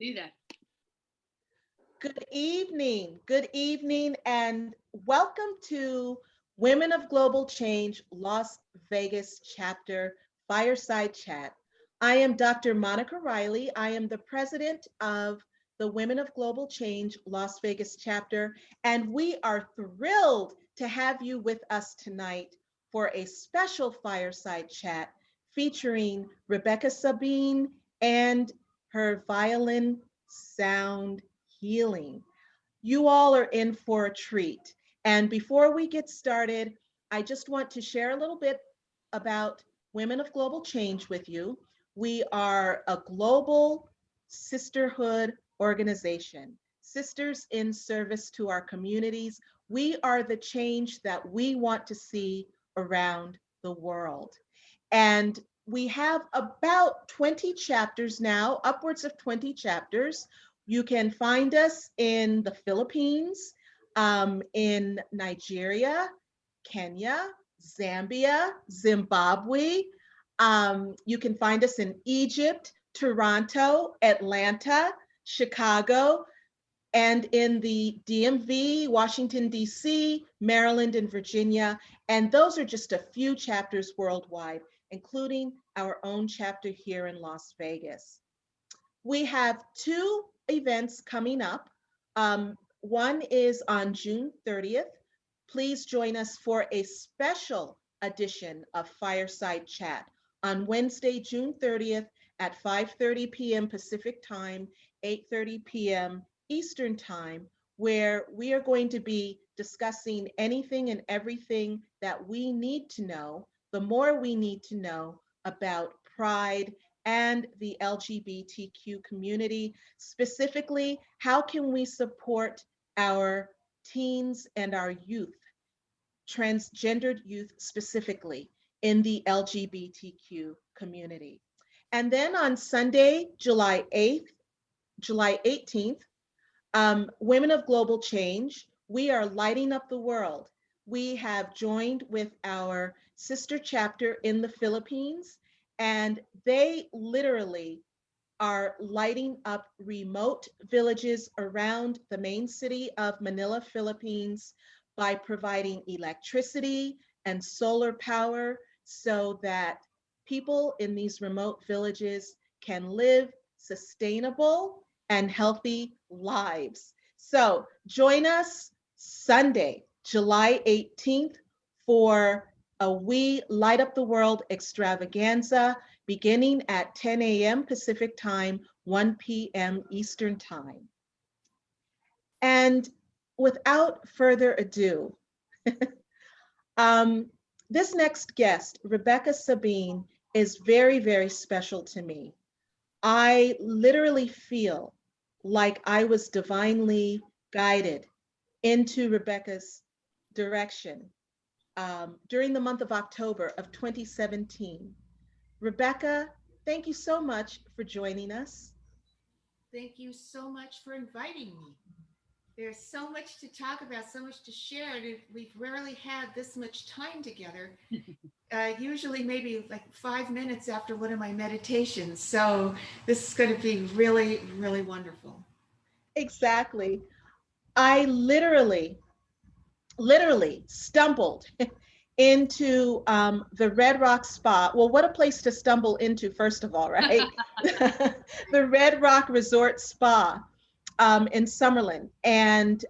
Do that. Good evening, and welcome to Women of Global Change Las Vegas Chapter Fireside Chat. I am Dr. Monica Riley. I am the president of the Women of Global Change Las Vegas Chapter, and we are thrilled to have you with us tonight for a special fireside chat featuring Rebecca Sabine and her violin sound healing. You all are in for a treat. And before we get started, I just want to share a little bit about Women of Global Change with you. We are a global sisterhood organization, sisters in service to our communities. We are the change that we want to see around the world. And we have about 20 chapters now, upwards of 20 chapters. You can find us in the Philippines, in Nigeria, Kenya, Zambia, Zimbabwe. You can find us in Egypt, Toronto, Atlanta, Chicago, and in the DMV, Washington, D.C., Maryland, and Virginia. And those are just a few chapters worldwide, including our own chapter here in Las Vegas. We have two events coming up. One is on June 30th. Please join us for a special edition of Fireside Chat on Wednesday, June 30th at 5:30 p.m. Pacific Time, 8:30 p.m. Eastern Time, where we are going to be discussing anything and everything that we need to know, the more we need to know about pride and the LGBTQ community. Specifically, how can we support our teens and our youth, transgendered youth specifically, in the LGBTQ community? And then on Sunday, July 18th, Women of Global Change, we are lighting up the world. We have joined with our sister chapter in the Philippines, and they literally are lighting up remote villages around the main city of Manila, Philippines, by providing electricity and solar power so that people in these remote villages can live sustainable and healthy lives. So join us Sunday, July 18th, for a We Light Up the World extravaganza beginning at 10 a.m. Pacific Time, 1 p.m. Eastern Time. And without further ado, this next guest, Rebecca Sabine, is very, very special to me. I literally feel like I was divinely guided into Rebecca's direction during the month of October of 2017. Rebecca, thank you so much for joining us. Thank you so much for inviting me. There's so much to talk about, so much to share. And we've rarely had this much time together. Usually, maybe like 5 minutes after one of my meditations. So, this is going to be really, really wonderful. Exactly. I literally stumbled into the Red Rock Spa. Well, what a place to stumble into, first of all, right? The Red Rock Resort Spa in Summerlin. And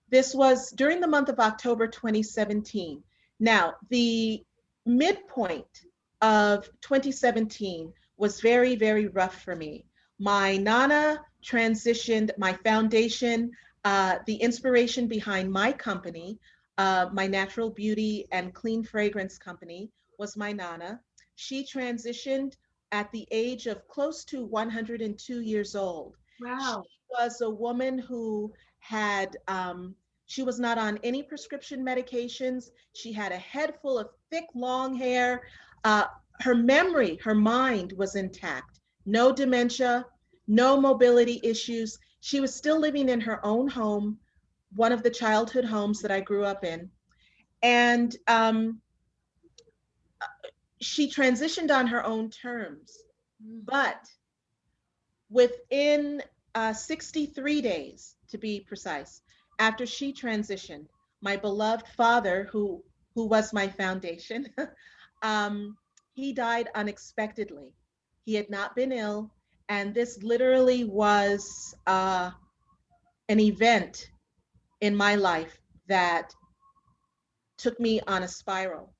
this was during the month of October 2017. Now, the midpoint of 2017 was very, very rough for me. My Nana transitioned, my foundation, the inspiration behind my company, my natural beauty and clean fragrance company, was my Nana. She transitioned at the age of close to 102 years old. She Wow. was a woman who had, she was not on any prescription medications. She had a head full of thick, long hair. Uh, Her memory, her mind was intact. No dementia, no mobility issues. She was still living in her own home, one of the childhood homes that I grew up in. And she transitioned on her own terms. Mm. But Within 63 days, to be precise, after she transitioned, my beloved father, who was my foundation, um, he died unexpectedly. He had not been ill, and this literally was an event in my life that took me on a spiral.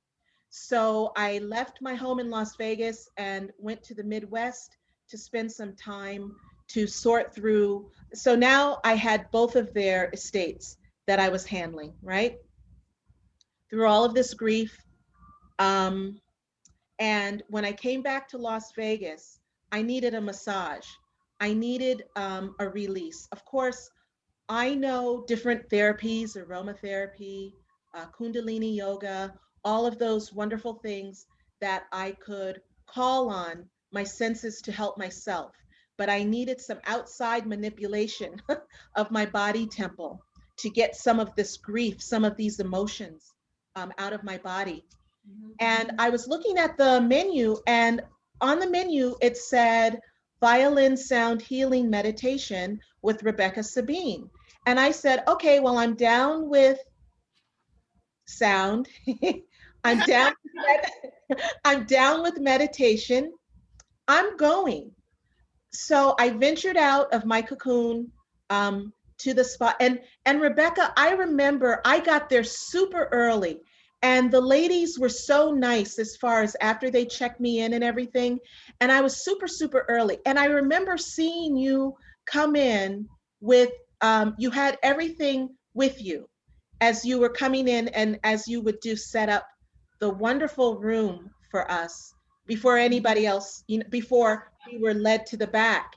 So I left my home in Las Vegas and went to the Midwest to spend some time to sort through. So now I had both of their estates that I was handling, right? Through all of this grief. Um, and when I came back to Las Vegas, I needed a massage. I needed a release. Of course, I know different therapies, aromatherapy, Kundalini Yoga, all of those wonderful things that I could call on my senses to help myself. But I needed some outside manipulation of my body temple to get some of this grief, some of these emotions out of my body. And I was looking at the menu, and on the menu, it said Violin Sound Healing Meditation with Rebecca Sabine. And I said, okay, well, I'm down with sound. I'm down I'm down with meditation. I'm going. So I ventured out of my cocoon to the spot. And Rebecca, I remember I got there super early, and the ladies were so nice as far as after they checked me in and everything. And I was super early. And I remember seeing you come in with you had everything with you as you were coming in, and as you would do set up the wonderful room for us before anybody else, you know, before we were led to the back.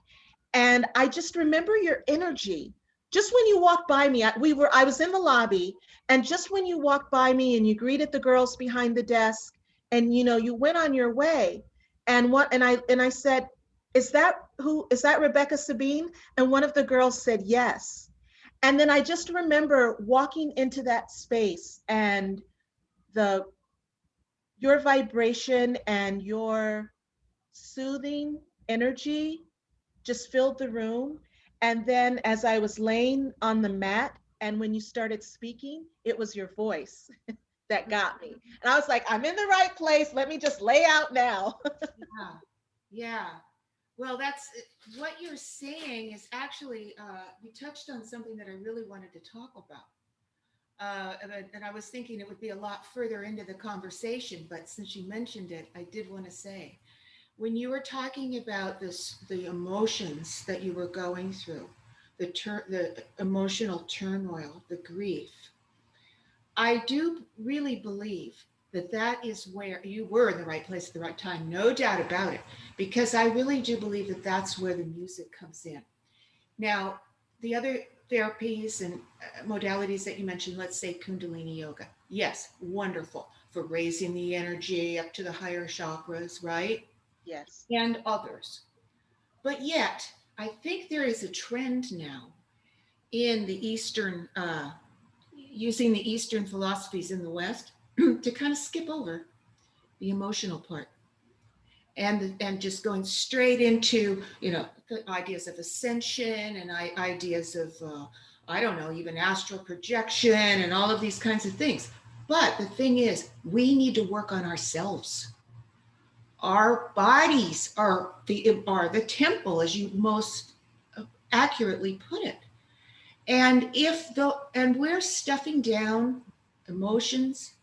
And I just remember your energy. Just when you walked by me, I was in the lobby, and just when you walked by me and you greeted the girls behind the desk, and you know, you went on your way. And I said, is that Rebecca Sabine? And one of the girls said yes. And then I just remember walking into that space, and the your vibration and your soothing energy just filled the room. And then as I was laying on the mat, and when you started speaking, it was your voice that got me. And I was like, I'm in the right place. Let me just lay out now. Yeah. Yeah. Well, that's what you're saying is actually, you touched on something that I really wanted to talk about. And I was thinking it would be a lot further into the conversation, but since you mentioned it, I did want to say when you were talking about this, the emotions that you were going through, the emotional turmoil, the grief, I do really believe that that is where you were in the right place at the right time, no doubt about it, because I really do believe that that's where the music comes in. Now, the other therapies and modalities that you mentioned, let's say Kundalini Yoga, yes, wonderful for raising the energy up to the higher chakras, right? Yes. And others. But yet, I think there is a trend now in the Eastern, using the Eastern philosophies in the West to kind of skip over the emotional part and just going straight into, you know, the ideas of ascension and ideas of I don't know, even astral projection and all of these kinds of things. But the thing is, we need to work on ourselves. Our bodies are the temple, as you most accurately put it. And we're stuffing down emotions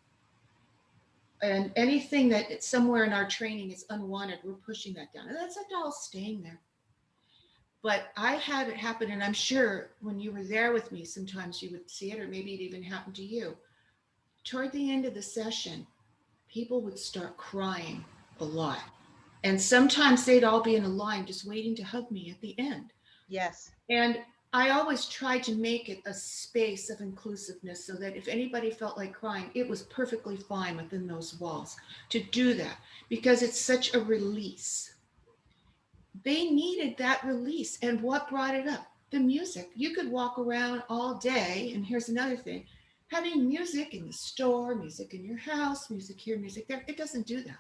and anything that somewhere in our training is unwanted, we're pushing that down. And that's not all staying there. But I had it happen, and I'm sure when you were there with me, sometimes you would see it, or maybe it even happened to you. Toward the end of the session, people would start crying a lot. And sometimes they'd all be in a line just waiting to hug me at the end. Yes. And I always tried to make it a space of inclusiveness so that if anybody felt like crying, it was perfectly fine within those walls to do that because it's such a release. They needed that release. And what brought it up? The music. You could walk around all day. And here's another thing, having music in the store, music in your house, music here, music there. It doesn't do that.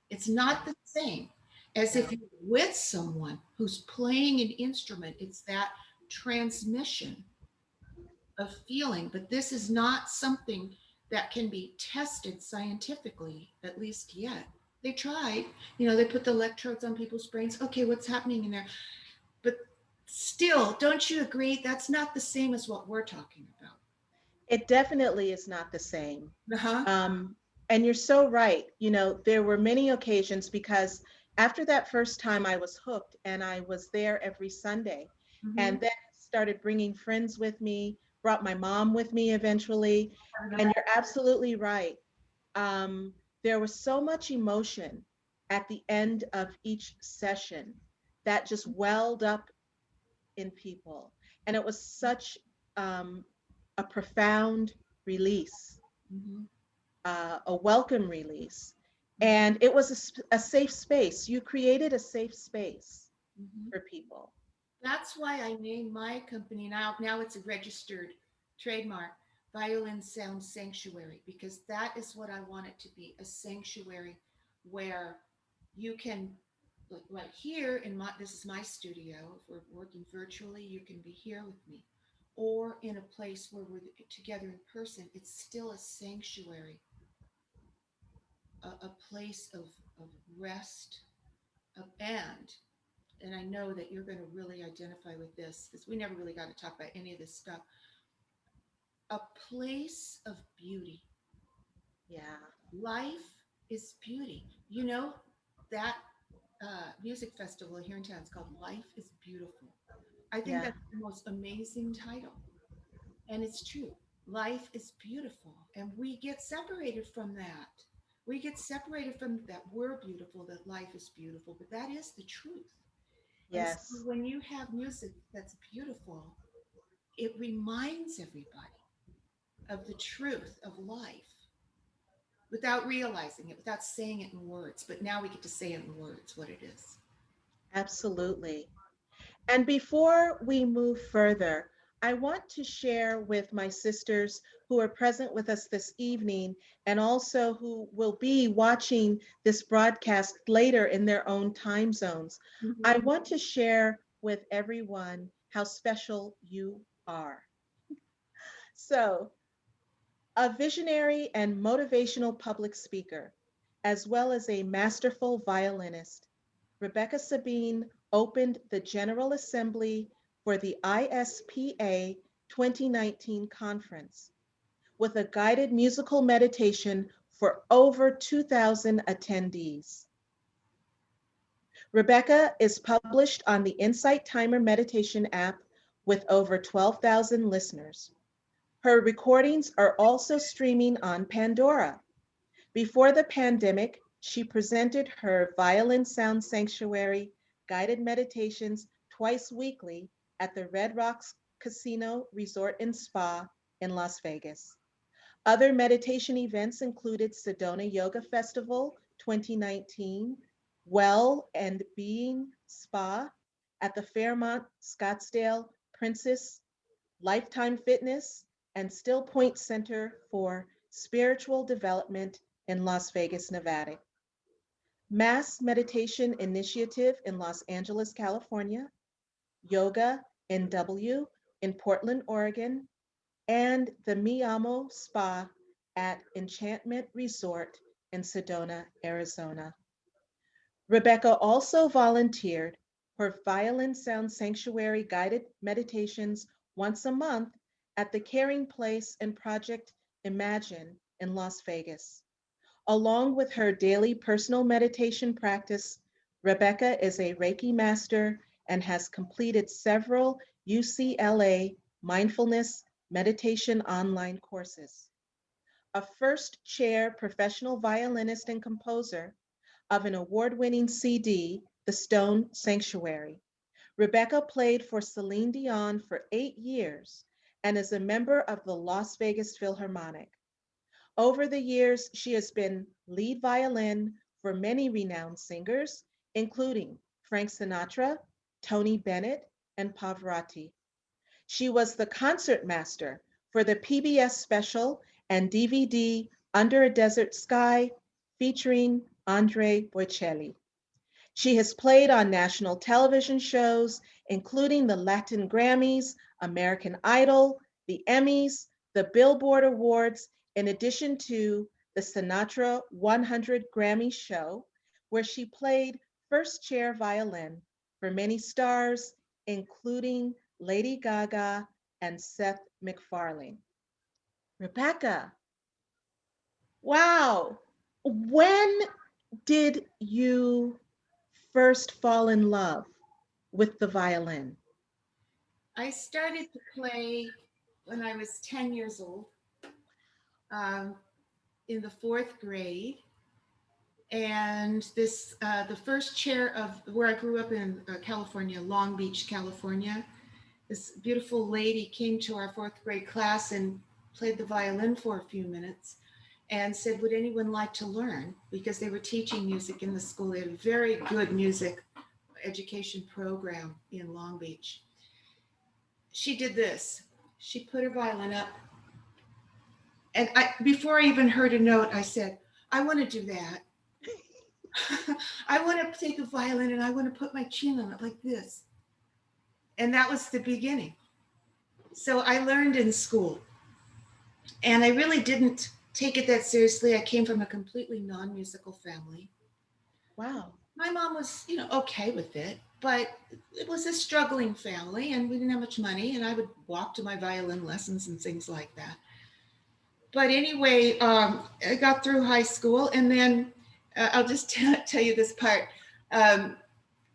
It's not the same. as Yeah. if you're with someone who's playing an instrument. It's that transmission of feeling. But this is not something that can be tested scientifically, at least yet. They tried, they put the electrodes on people's brains. Okay, what's happening in there? But still, don't you agree? That's not the same as what we're talking about. It definitely is not the same. Uh-huh. Um, and you're so right. There were many occasions because after that first time I was hooked and I was there every Sunday. Mm-hmm. And then started bringing friends with me, brought my mom with me eventually. I remember. And you're absolutely right. Um, there was so much emotion at the end of each session that just welled up in people. And it was such um, a profound release, Mm-hmm. a welcome release. Mm-hmm. And it was a safe space. You created a safe space Mm-hmm. for people. That's why I named my company now. Now it's a registered trademark, Violin Sound Sanctuary, because that is what I want it to be, a sanctuary where you can, like here in my, this is my studio. If we're working virtually, you can be here with me, or in a place where we're together in person. It's still a sanctuary, a place of rest, and I know that you're going to really identify with this because we never really got to talk about any of this stuff. A place of beauty. Yeah. Life is beauty. That music festival here in town is called Life is Beautiful. I think Yeah. that's the most amazing title. And it's true. Life is beautiful. And we get separated from that. We get separated from that we're beautiful, that life is beautiful, but that is the truth. And so Yes. when you have music that's beautiful, it reminds everybody of the truth of life without realizing it, without saying it in words. But now we get to say it in words what it is. Absolutely. And before we move further, I want to share with my sisters who are present with us this evening and also who will be watching this broadcast later in their own time zones. I Mm-hmm. want to share with everyone how special you are. So, a visionary and motivational public speaker, as well as a masterful violinist, Rebecca Sabine opened the General Assembly for the ISPA 2019 conference with a guided musical meditation for over 2,000 attendees. Rebecca is published on the Insight Timer meditation app with over 12,000 listeners. Her recordings are also streaming on Pandora. Before the pandemic, she presented her Violin Sound Sanctuary guided meditations twice weekly at the Red Rocks Casino Resort and Spa in Las Vegas. Other meditation events included Sedona Yoga Festival 2019, Well and Being Spa at the Fairmont Scottsdale Princess, Lifetime Fitness, and Still Point Center for Spiritual Development in Las Vegas, Nevada. Mass Meditation Initiative in Los Angeles, California, Yoga NW in Portland, Oregon, and the Mi Amo Spa at Enchantment Resort in Sedona, Arizona. Rebecca also volunteered for Violin Sound Sanctuary guided meditations once a month at the Caring Place and Project Imagine in Las Vegas. Along with her daily personal meditation practice, Rebecca is a Reiki master and has completed several UCLA mindfulness meditation online courses. A first chair professional violinist and composer of an award-winning CD, The Stone Sanctuary. Rebecca played for Celine Dion for 8 years and is a member of the Las Vegas Philharmonic. Over the years, she has been lead violin for many renowned singers, including Frank Sinatra, Tony Bennett, and Pavarotti. She was the concert master for the PBS special and DVD Under a Desert Sky featuring Andre Bocelli. She has played on national television shows, including the Latin Grammys, American Idol, the Emmys, the Billboard Awards, in addition to the Sinatra 100 Grammy Show, where she played first chair violin for many stars, including Lady Gaga and Seth MacFarlane. Rebecca, wow. When did you first fall in love with the violin? I started to play when I was 10 years old, um, in the fourth grade. And the first chair of where I grew up in California, Long Beach, California, this beautiful lady came to our fourth grade class and played the violin for a few minutes and said, would anyone like to learn? Because they were teaching music in the school. They had a very good music education program in Long Beach. She did this. She put her violin up. And before I even heard a note, I said, I want to do that. I want to take a violin and I want to put my chin on it like this. And that was the beginning. So I learned in school. And I really didn't take it that seriously. I came from a completely non-musical family. Wow. My mom was, okay with it, but it was a struggling family and we didn't have much money. And I would walk to my violin lessons and things like that. But anyway, I got through high school and then I'll just tell you this part.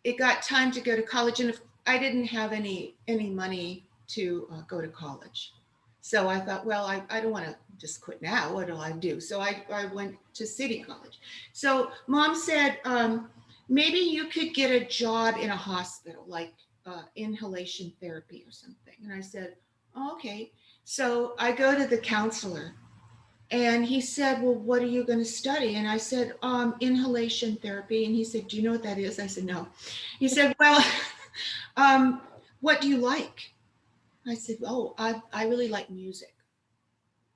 It got time to go to college, and if I didn't have any money to go to college. So I thought, well, I don't want to just quit now. What do I do? So I went to City College. So mom said, maybe you could get a job in a hospital, like inhalation therapy or something. And I said, oh, okay. So I go to the counselor. And he said, well, what are you going to study? And I said, inhalation therapy. And he said, do you know what that is? I said, no. He said, well, what do you like? I said, oh, I really like music.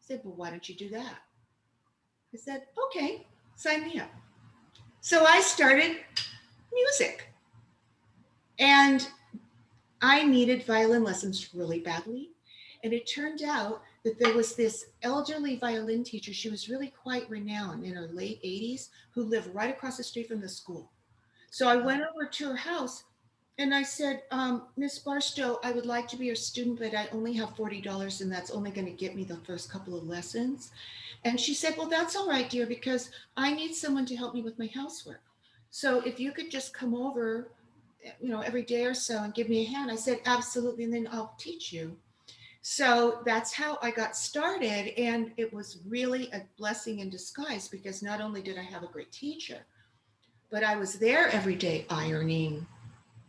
He said, well, why don't you do that? I said, okay, sign me up. So I started music. And I needed violin lessons really badly. And it turned out that there was this elderly violin teacher. She was really quite renowned in her late 80s, who lived right across the street from the school. So I went over to her house and I said, Miss Barstow, I would like to be your student, but I only have $40 and that's only going to get me the first couple of lessons. And she said, well, that's all right, dear, because I need someone to help me with my housework. So if you could just come over, every day or so and give me a hand. I said, absolutely. And then I'll teach you. So that's how I got started. And it was really a blessing in disguise, because not only did I have a great teacher, but I was there every day ironing,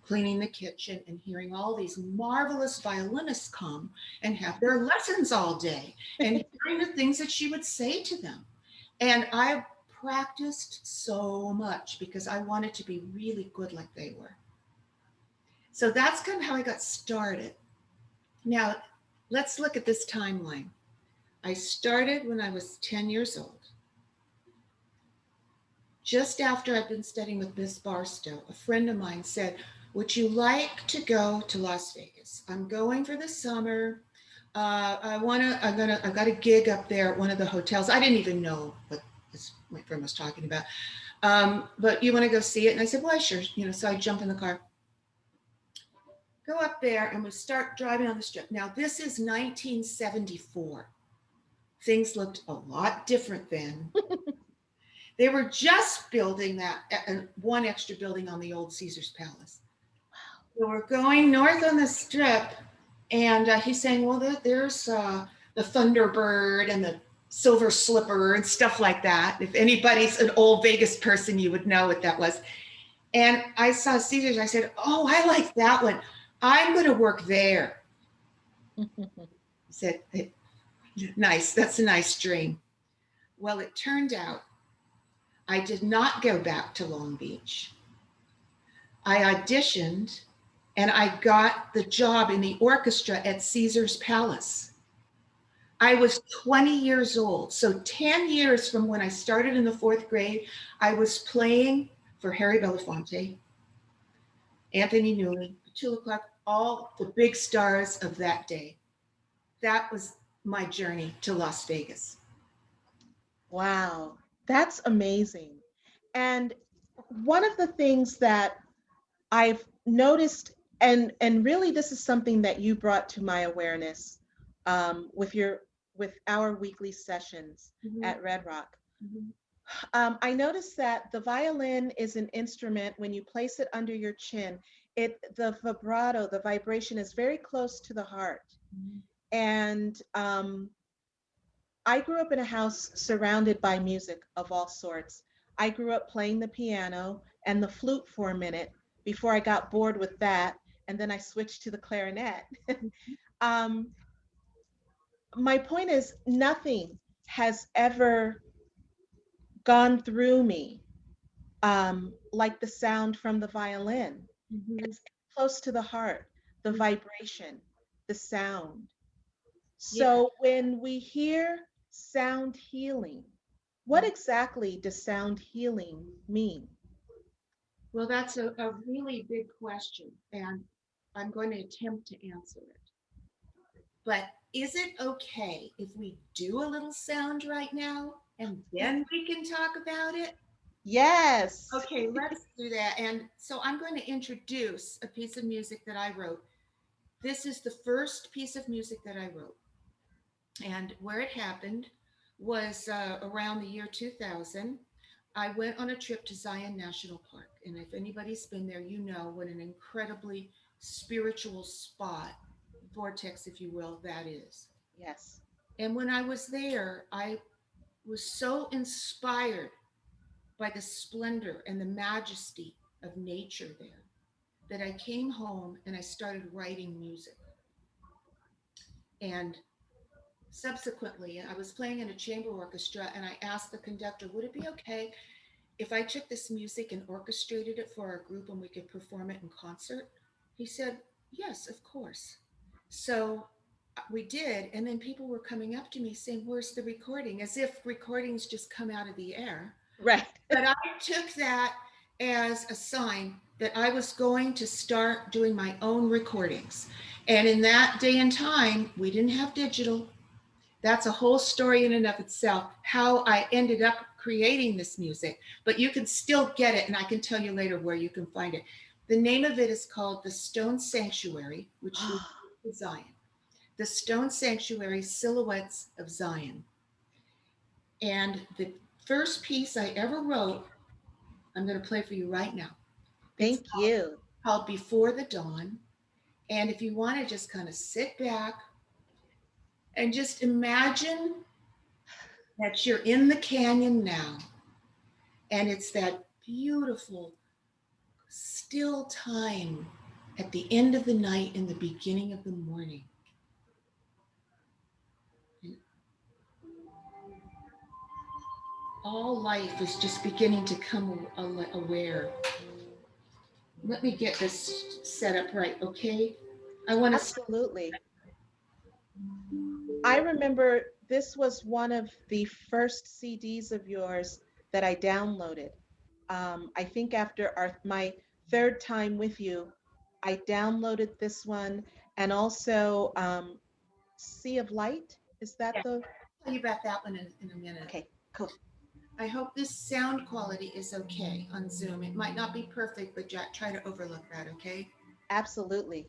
cleaning the kitchen, and hearing all these marvelous violinists come and have their lessons all day and hearing the things that she would say to them. And I practiced so much because I wanted to be really good like they were. So that's kind of how I got started. Now, let's look at this timeline. I started when I was 10 years old. Just after I'd been studying with Miss Barstow, a friend of mine said, would you like to go to Las Vegas? I'm going for the summer. I've got a gig up there at one of the hotels. I didn't even know what my friend was talking about. But you want to go see it? And I said, well, sure. So I jump in the car, go up there, and we start driving on the strip. Now, this is 1974. Things looked a lot different then. They were just building that one extra building on the old Caesar's Palace. So we're going north on the strip, and he's saying, well, there's the Thunderbird and the Silver Slipper and stuff like that. If anybody's an old Vegas person, you would know what that was. And I saw Caesar's. I said, oh, I like that one. I'm going to work there. He said, nice. That's a nice dream. Well, it turned out I did not go back to Long Beach. I auditioned and I got the job in the orchestra at Caesar's Palace. I was 20 years old. So 10 years from when I started in the fourth grade, I was playing for Harry Belafonte, Anthony Newley, Petula Clark, all the big stars of that day. That was my journey to Las Vegas. Wow, that's amazing. And one of the things that I've noticed, and really this is something that you brought to my awareness with our weekly sessions Mhm, at Red Rock. mhm. I noticed that the violin is an instrument. When you place it under your chin, the vibrato, the vibration is very close to the heart. And I grew up in a house surrounded by music of all sorts. I grew up playing the piano and the flute for a minute before I got bored with that, and then I switched to the clarinet. um, my point is, nothing has ever gone through me like the sound from the violin. Mhm. It's close to the heart, the Mhm. vibration, the sound. Yeah. So when we hear sound healing, what exactly does sound healing mean? Well, that's a really big question, and I'm going to attempt to answer it. But is it okay if we do a little sound right now and then we can talk about it? Yes. Okay, let's do that. And so I'm going to introduce a piece of music that I wrote. This is the first piece of music that I wrote. And where it happened was around the year 2000. I went on a trip to Zion National Park. And if anybody's been there, you know what an incredibly spiritual spot, vortex, if you will, that is. Yes. And when I was there, I was so inspired by the splendor and the majesty of nature there that I came home and I started writing music. And subsequently, I was playing in a chamber orchestra and I asked the conductor, would it be okay if I took this music and orchestrated it for our group and we could perform it in concert? He said, yes, of course. So we did. And then people were coming up to me saying, where's the recording? As if recordings just come out of the air. Right. But I took that as a sign that I was going to start doing my own recordings. And in that day and time, we didn't have digital. That's a whole story in and of itself, how I ended up creating this music. But you can still get it, and I can tell you later where you can find it. The name of it is called The Stone Sanctuary, which is Zion. The Stone Sanctuary Silhouettes of Zion. And the first piece I ever wrote, I'm going to play for you right now. It's Thank you. called Before the Dawn. And if you want to just kind of sit back and just imagine that you're in the canyon now, and it's that beautiful, still time at the end of the night and the beginning of the morning. And all life is just beginning to come aware. Let me get this set up right, okay? I want to. Absolutely. I remember this was one of the first CDs of yours that I downloaded. I think after my third time with you, I downloaded this one, and also Sea of Light. Is that Yeah, the? I'll tell you about that one in a minute. Okay, cool. I hope this sound quality is okay on Zoom. It might not be perfect, but try to overlook that, okay? Absolutely.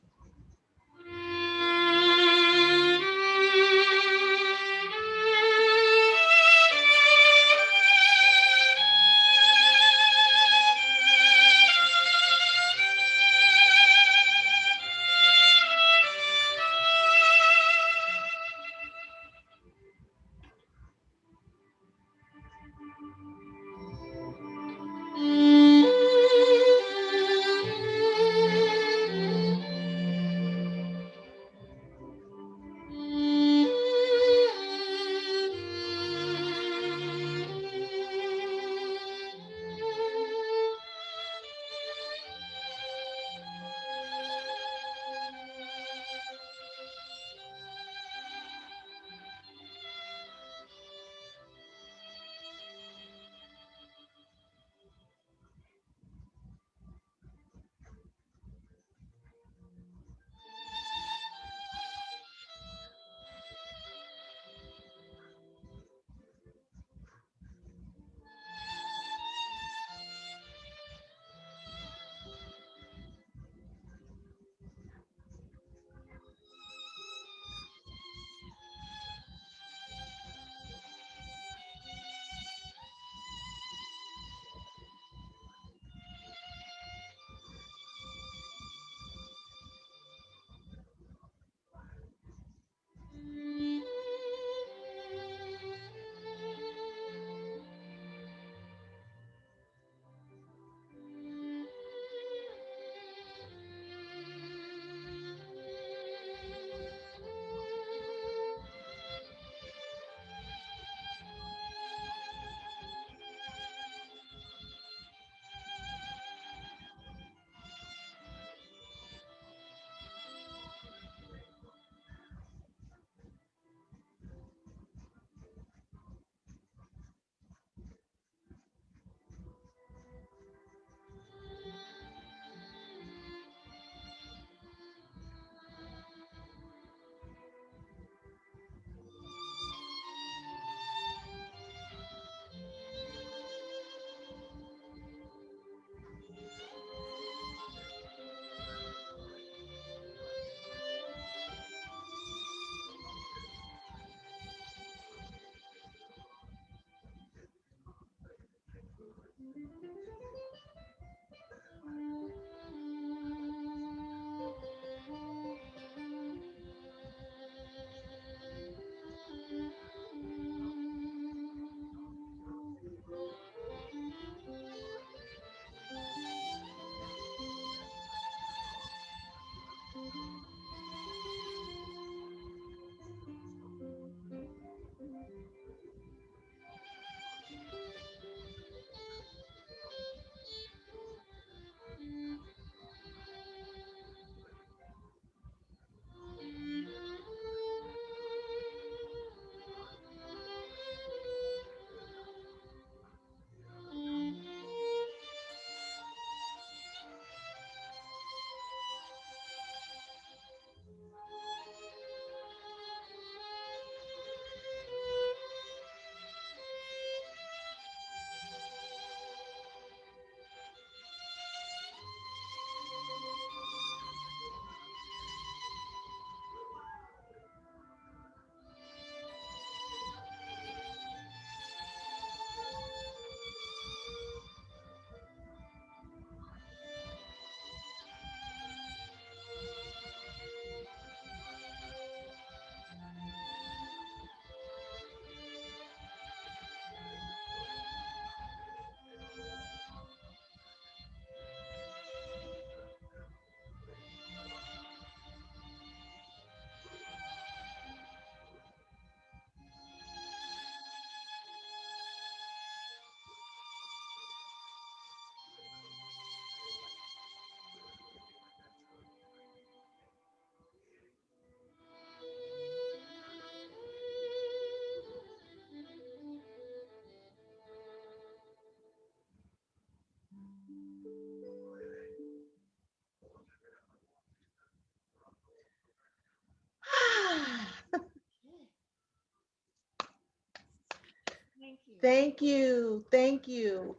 Thank you. Thank you.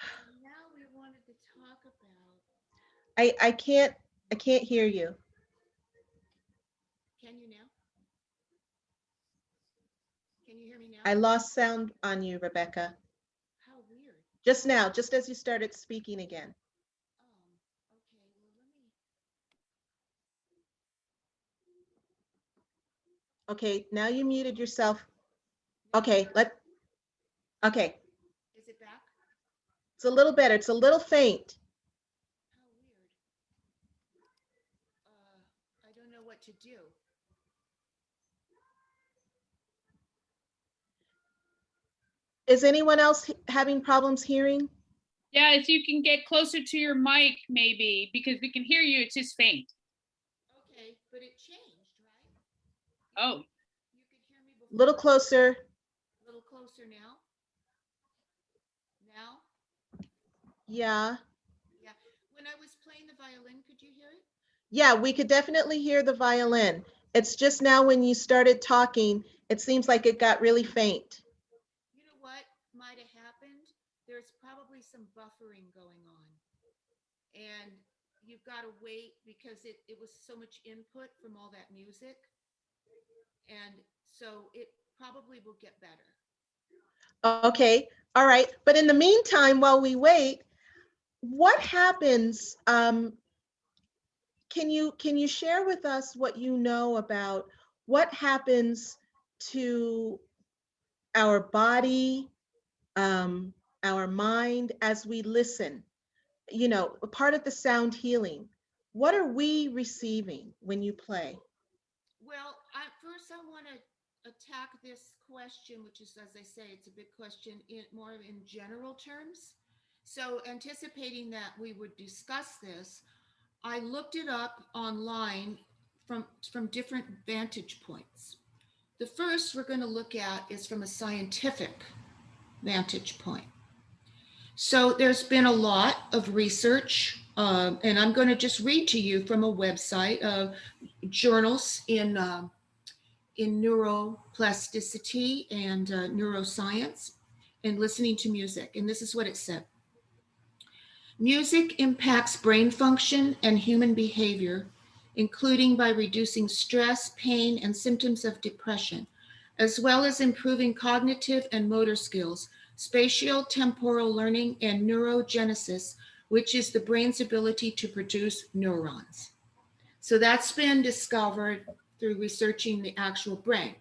And now we wanted to talk about, I can't hear you. can you now? Can you hear me now? I lost sound on you, Rebecca. How weird. Just now, just as you started speaking again. Okay, well, let me, Okay, now you muted yourself. now Okay, okay. is it back? It's a little better. It's a little faint. How weird. I don't know what to do. Is anyone else having problems hearing? Yeah, if you can get closer to your mic, maybe, because we can hear you, it's just faint. Okay, but it changed, right? Oh, You could hear me A before. little closer. A little closer now. Now? Yeah. Yeah. When I was playing the violin, could you hear it? Yeah, we could definitely hear the violin. It's just now when you started talking, it seems like it got really faint. You know what might have happened? There's probably some buffering going on. And you've got to wait because it was so much input from all that music. And so it probably will get better. Okay, all right. But in the meantime, while we wait, what happens? Can you share with us what you know about what happens to our body, our mind as we listen? You know, a part of the sound healing. What are we receiving when you play? Well, first I want to attack this question, which is, as I say, it's a big question in more in general terms. So, anticipating that we would discuss this, I looked it up online from different vantage points. The first we're going to look at is from a scientific vantage point. So there's been a lot of research, and I'm going to just read to you from a website of journals in neuroplasticity and neuroscience and listening to music. And this is what it said. Music impacts brain function and human behavior, including by reducing stress, pain, and symptoms of depression, as well as improving cognitive and motor skills, spatial temporal learning, and neurogenesis, which is the brain's ability to produce neurons. So that's been discovered through researching the actual brain.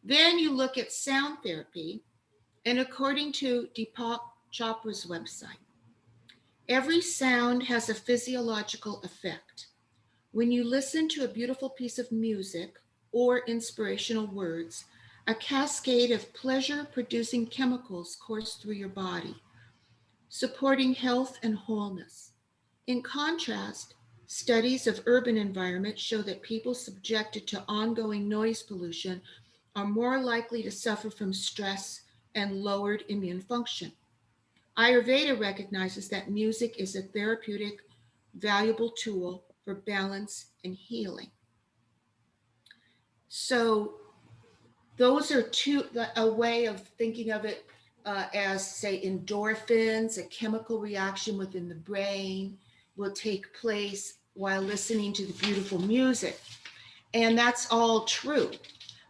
Then you look at sound therapy, and according to Deepak Chopra's website, every sound has a physiological effect. When you listen to a beautiful piece of music or inspirational words, a cascade of pleasure producing chemicals course through your body, supporting health and wholeness. In contrast, studies of urban environments show that people subjected to ongoing noise pollution are more likely to suffer from stress and lowered immune function. Ayurveda recognizes that music is a therapeutic, valuable tool for balance and healing. So those are a way of thinking of it as, say, endorphins, a chemical reaction within the brain will take place while listening to the beautiful music. And that's all true.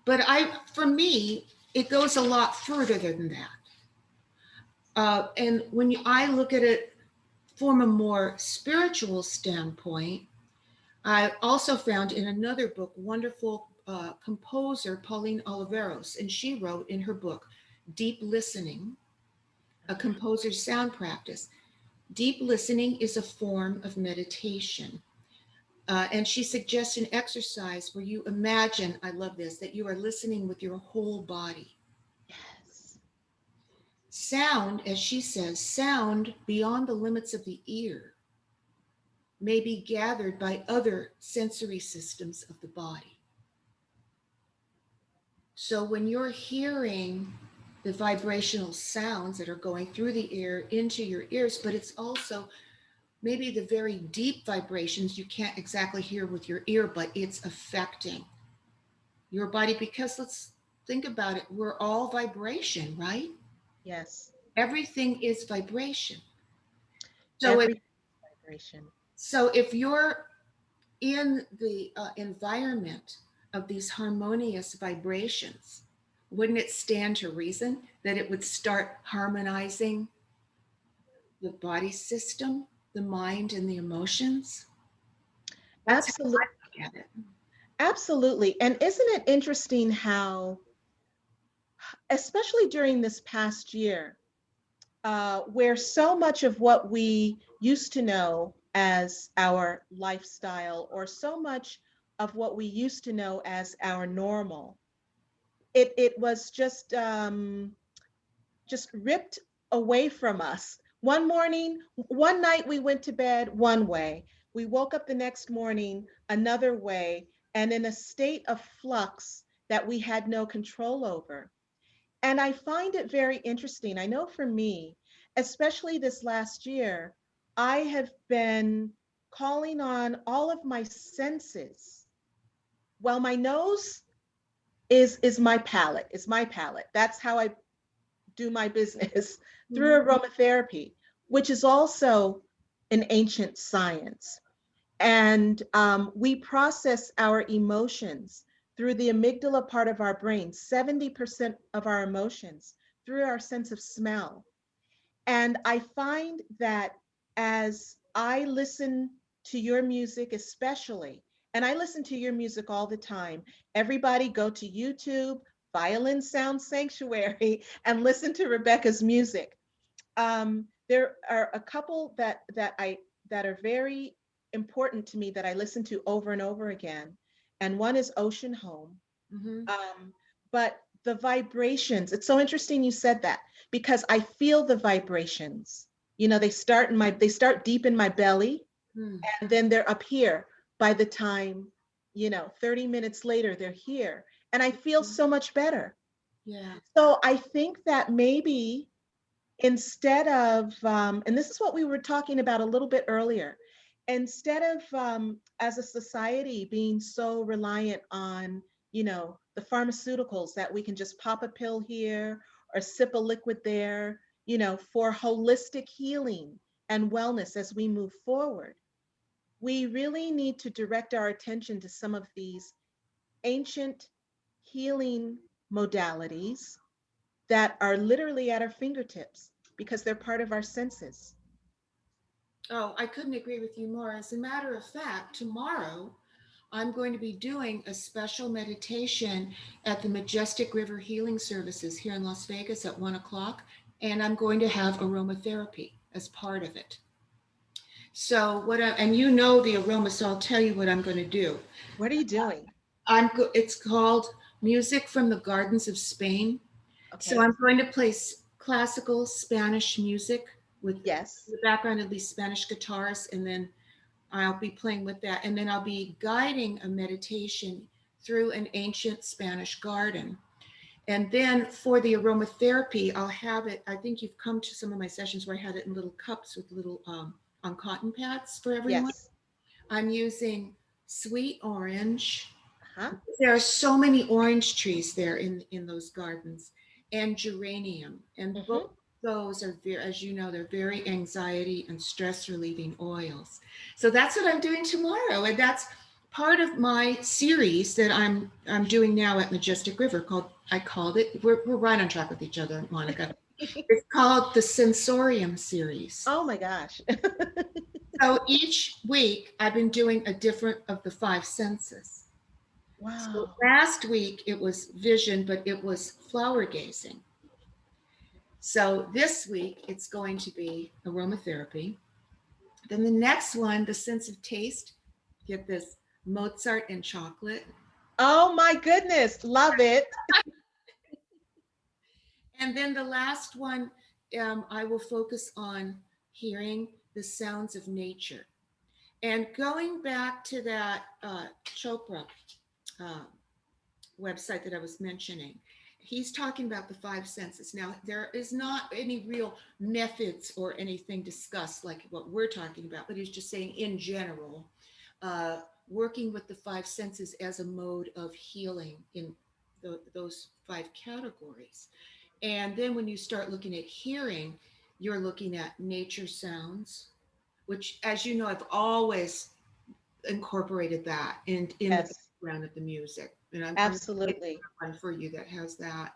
But for me, it goes a lot further than that. And when I look at it from a more spiritual standpoint, I also found in another book, wonderful composer Pauline Oliveros, and she wrote in her book, Deep Listening, a composer's sound practice. Deep listening is a form of meditation. And she suggests an exercise where you imagine, I love this, that you are listening with your whole body. Yes. Sound, as she says, sound beyond the limits of the ear may be gathered by other sensory systems of the body. So when you're hearing the vibrational sounds that are going through the ear into your ears, but it's also maybe the very deep vibrations you can't exactly hear with your ear, but it's affecting your body. Because let's think about it, we're all vibration, right? Yes. Everything is vibration. So Every vibration. if you're in the environment of these harmonious vibrations, wouldn't it stand to reason that it would start harmonizing the body system, the mind, and the emotions? That's how Absolutely. I look at it. Absolutely. And isn't it interesting how, especially during this past year, where so much of what we used to know as our lifestyle, or so much of what we used to know as our normal, it was just ripped away from us. One morning, one night we went to bed one way. We woke up the next morning another way, and in a state of flux that we had no control over. And I find it very interesting. I know for me, especially this last year, I have been calling on all of my senses. Well, my nose is my palate, is my palate. That's how I do my business through aromatherapy, which is also an ancient science. And we process our emotions through the amygdala part of our brain, 70% of our emotions through our sense of smell. And I find that as I listen to your music, especially, and I listen to your music all the time, everybody go to YouTube, Violin Sound Sanctuary, and listen to Rebecca's music. There are a couple that are very important to me that I listen to over and over again, and one is Ocean Home. Mm-hmm. But the vibrations, it's so interesting you said that, because I feel the vibrations. You know, they start deep in my belly, Mm. and then they're up here by the time, 30 minutes later, they're here. And I feel so much better. Yeah. So I think that maybe instead of, and this is what we were talking about a little bit earlier, instead of as a society being so reliant on, the pharmaceuticals that we can just pop a pill here or sip a liquid there, for holistic healing and wellness as we move forward, we really need to direct our attention to some of these ancient healing modalities that are literally at our fingertips because they're part of our senses. Oh, I couldn't agree with you more. As a matter of fact, tomorrow I'm going to be doing a special meditation at the Majestic River Healing Services here in Las Vegas at 1 o'clock, and I'm going to have aromatherapy as part of it. So and you know the aroma, so I'll tell you what I'm going to do. What are you doing? It's called Music from the Gardens of Spain. So Okay. I'm going to play classical Spanish music with Yes. the background, at least Spanish guitars, and then I'll be playing with that. And then I'll be guiding a meditation through an ancient Spanish garden. And then for the aromatherapy, I'll have it. I think you've come to some of my sessions where I had it in little cups with little on cotton pads for everyone. Yes. I'm using sweet orange. Huh? There are so many orange trees there in those gardens, and geranium. And Mm-hmm. both those are very, as you know, they're very anxiety and stress relieving oils. So that's what I'm doing tomorrow. And that's part of my series that I'm doing now at Majestic River I called it, we're right on track with each other, Monica. It's called the Sensorium series. Oh my gosh. So each week I've been doing a different of the five senses. So Wow. last week it was vision, but it was flower gazing. So this week it's going to be aromatherapy. Then the next one, the sense of taste, get this, Mozart and chocolate. Oh my goodness. Love it. And then the last one, I will focus on hearing the sounds of nature. And going back to that Chopra uh, website that I was mentioning, he's talking about the five senses. Now, there is not any real methods or anything discussed like what we're talking about, but he's just saying in general, working with the five senses as a mode of healing in those 5 categories. And then when you start looking at hearing, you're looking at nature sounds, which, as you know, I've always incorporated that in the Yes, background of the music. And I'm absolutely. one for you that has that.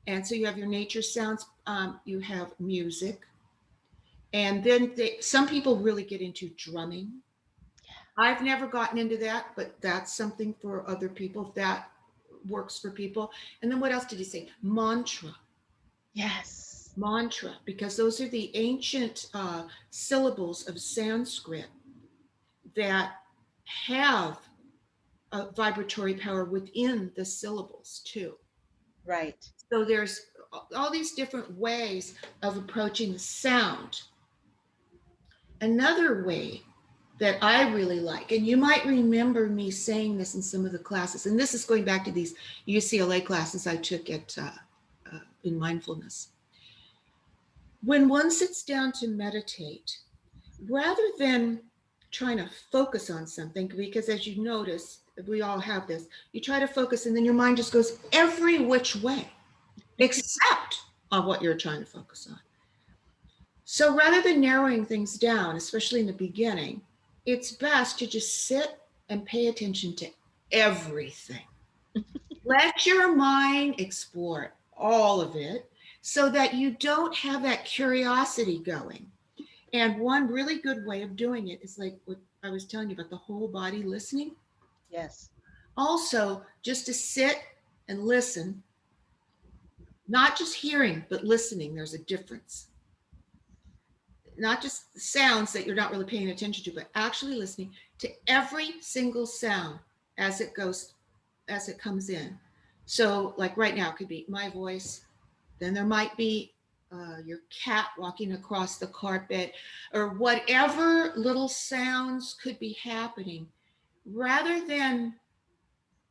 And so you have your nature sounds, you have music, and then some people really get into drumming. I've never gotten into that, but that's something for other people if that works for people. And then what else did you say? Mantra. Yes. Mantra, because those are the ancient syllables of Sanskrit that have a vibratory power within the syllables too. Right. So there's all these different ways of approaching the sound. Another way that I really like, and you might remember me saying this in some of the classes, and this is going back to these UCLA classes I took at in mindfulness. When one sits down to meditate, rather than trying to focus on something, because as you notice, we all have this, you try to focus and then your mind just goes every which way, except on what you're trying to focus on. So rather than narrowing things down, especially in the beginning, it's best to just sit and pay attention to everything. Let your mind explore all of it so that you don't have that curiosity going. And one really good way of doing it is like what I was telling you about the whole body listening. Yes. Also, just to sit and listen, not just hearing, but listening. There's a difference. Not just sounds that you're not really paying attention to, but actually listening to every single sound as it goes, as it comes in. So, like right now, it could be my voice, then there might be your cat walking across the carpet, or whatever little sounds could be happening. Rather than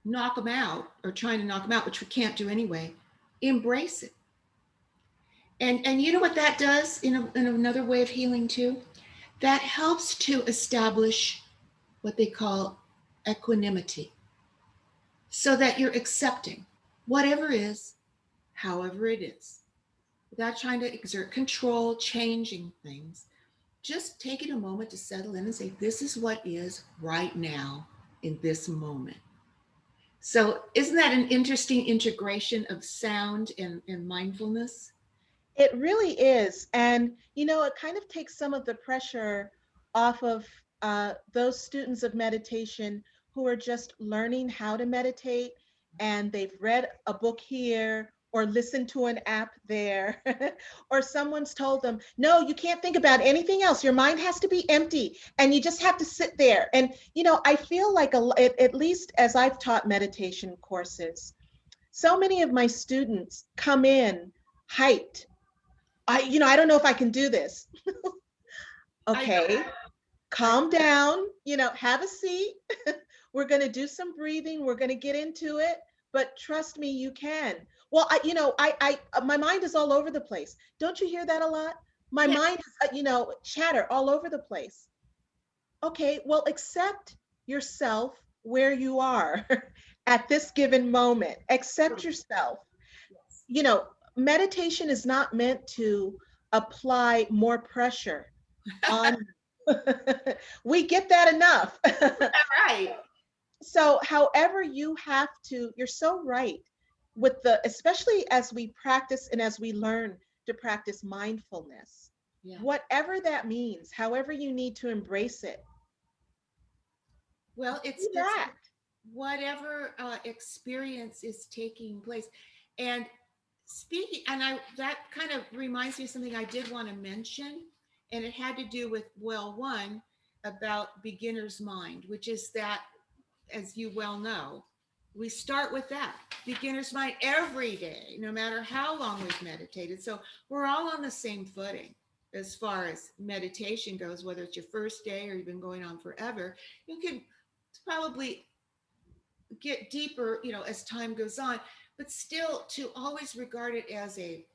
knock them out or trying to knock them out, which we can't do anyway, embrace it. And you know what that does in another way of healing too? That helps to establish what they call equanimity, so that you're accepting whatever is, however it is, without trying to exert control, changing things. Just taking a moment to settle in and say, this is what is right now in this moment. So, isn't that an interesting integration of sound and mindfulness? It really is. And, it kind of takes some of the pressure off of those students of meditation who are just learning how to meditate and they've read a book here or listened to an app there, or someone's told them, no, you can't think about anything else. Your mind has to be empty and you just have to sit there. And, I feel like, at least as I've taught meditation courses, so many of my students come in hyped. I don't know if I can do this. Okay, calm down, have a seat. We're going to do some breathing. We're going to get into it, but trust me, you can. Well, my mind is all over the place. Don't you hear that a lot? My Yeah. mind is, chatter all over the place. Okay, well, accept yourself where you are at this given moment. Accept yourself. you know, Meditation is not meant to apply more pressure on. We get that enough. Right. So, however, you're so right with especially as we practice and as we learn to practice mindfulness, Yeah. whatever that means, however you need to embrace it, Well, do it's that. whatever experience is taking place. And speaking, and I that kind of reminds me of something I did want to mention, and it had to do with, well, one, about beginner's mind, which is that, as you well know, we start with that beginner's mind every day, no matter how long we've meditated. So we're all on the same footing as far as meditation goes, whether it's your first day or you've been going on forever. You can probably get deeper, as time goes on, but still to always regard it as a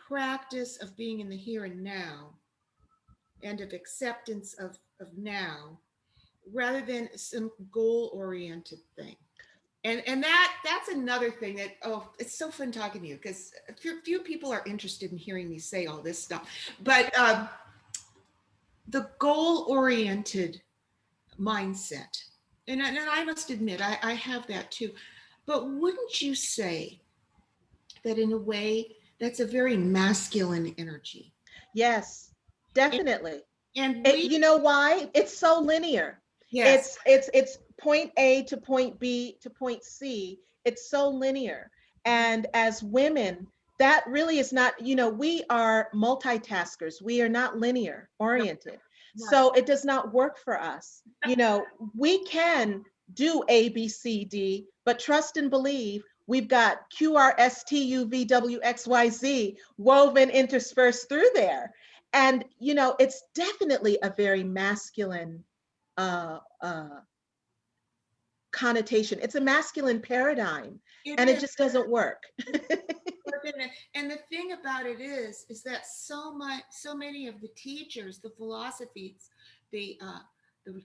practice of being in the here and now and of acceptance of now rather than some goal oriented thing. And that's another thing that, oh, it's so fun talking to you, because few people are interested in hearing me say all this stuff. But the goal-oriented mindset, and I must admit, I have that too. But wouldn't you say that in a way that's a very masculine energy? Yes, definitely. And we, You know why? It's so linear. yes, It's point A to point B to point C. It's so linear. And as women, that really is not, you know, we are multitaskers. We are not linear oriented. no. So it does not work for us. You know, we can do A, B, C, D, but trust and believe we've got Q, R, S, T, U, V, W, X, Y, Z woven interspersed through there. And, you know, it's definitely a very masculine uh, uh, connotation. It's a masculine paradigm, It and it is. just doesn't work. And the thing about it is that so many of the teachers, the philosophies, the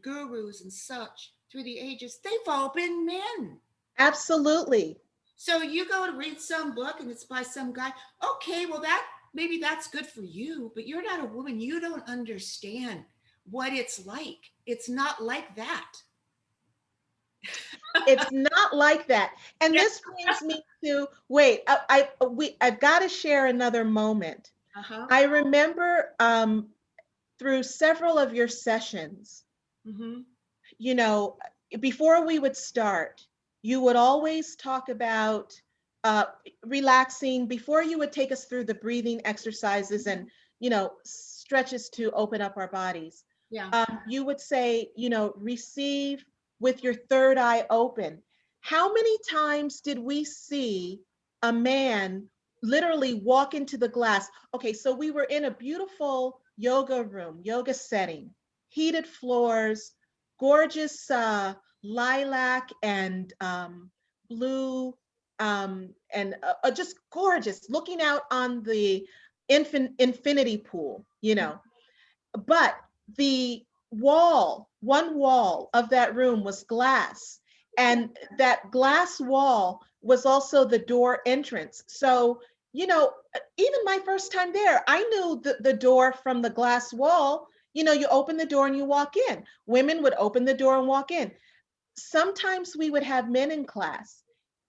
gurus and such through the ages, they've all been men. Absolutely. So you go to read some book and it's by some guy. Okay, well, that maybe that's good for you, but you're not a woman. You don't understand what it's like. It's not like that. It's not like that. And this brings me to, wait, I've got to share another moment. Uh-huh. I remember through several of your sessions, Mm-hmm. you know, before we would start, you would always talk about relaxing before you would take us through the breathing exercises and, you know, stretches to open up our bodies. Yeah. You would say, you know, receive with your third eye open. How many times did we see a man literally walk into the glass? Okay, so we were in a beautiful yoga room, yoga setting, heated floors, gorgeous lilac and blue and just gorgeous, looking out on the infinity pool, you know. But the one wall of that room was glass, and that glass wall was also the door entrance. So, you know, even my first time there, I knew the door from the glass wall. You know, you open the door and you walk in. Women would open the door and walk in. Sometimes we would have men in class,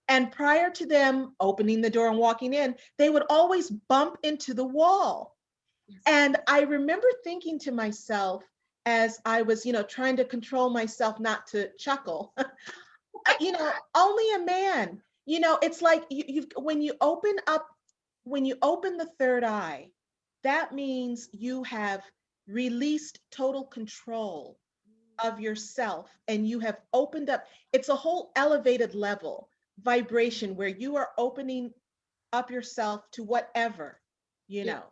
and prior to them opening the door and walking in, they would always bump into the wall. And I remember thinking to myself as I was, you know, trying to control myself not to chuckle, you know, only a man, you know, it's like you've, when you open the third eye, that means you have released total control of yourself and you have opened up. It's a whole elevated level vibration where you are opening up yourself to whatever, you know.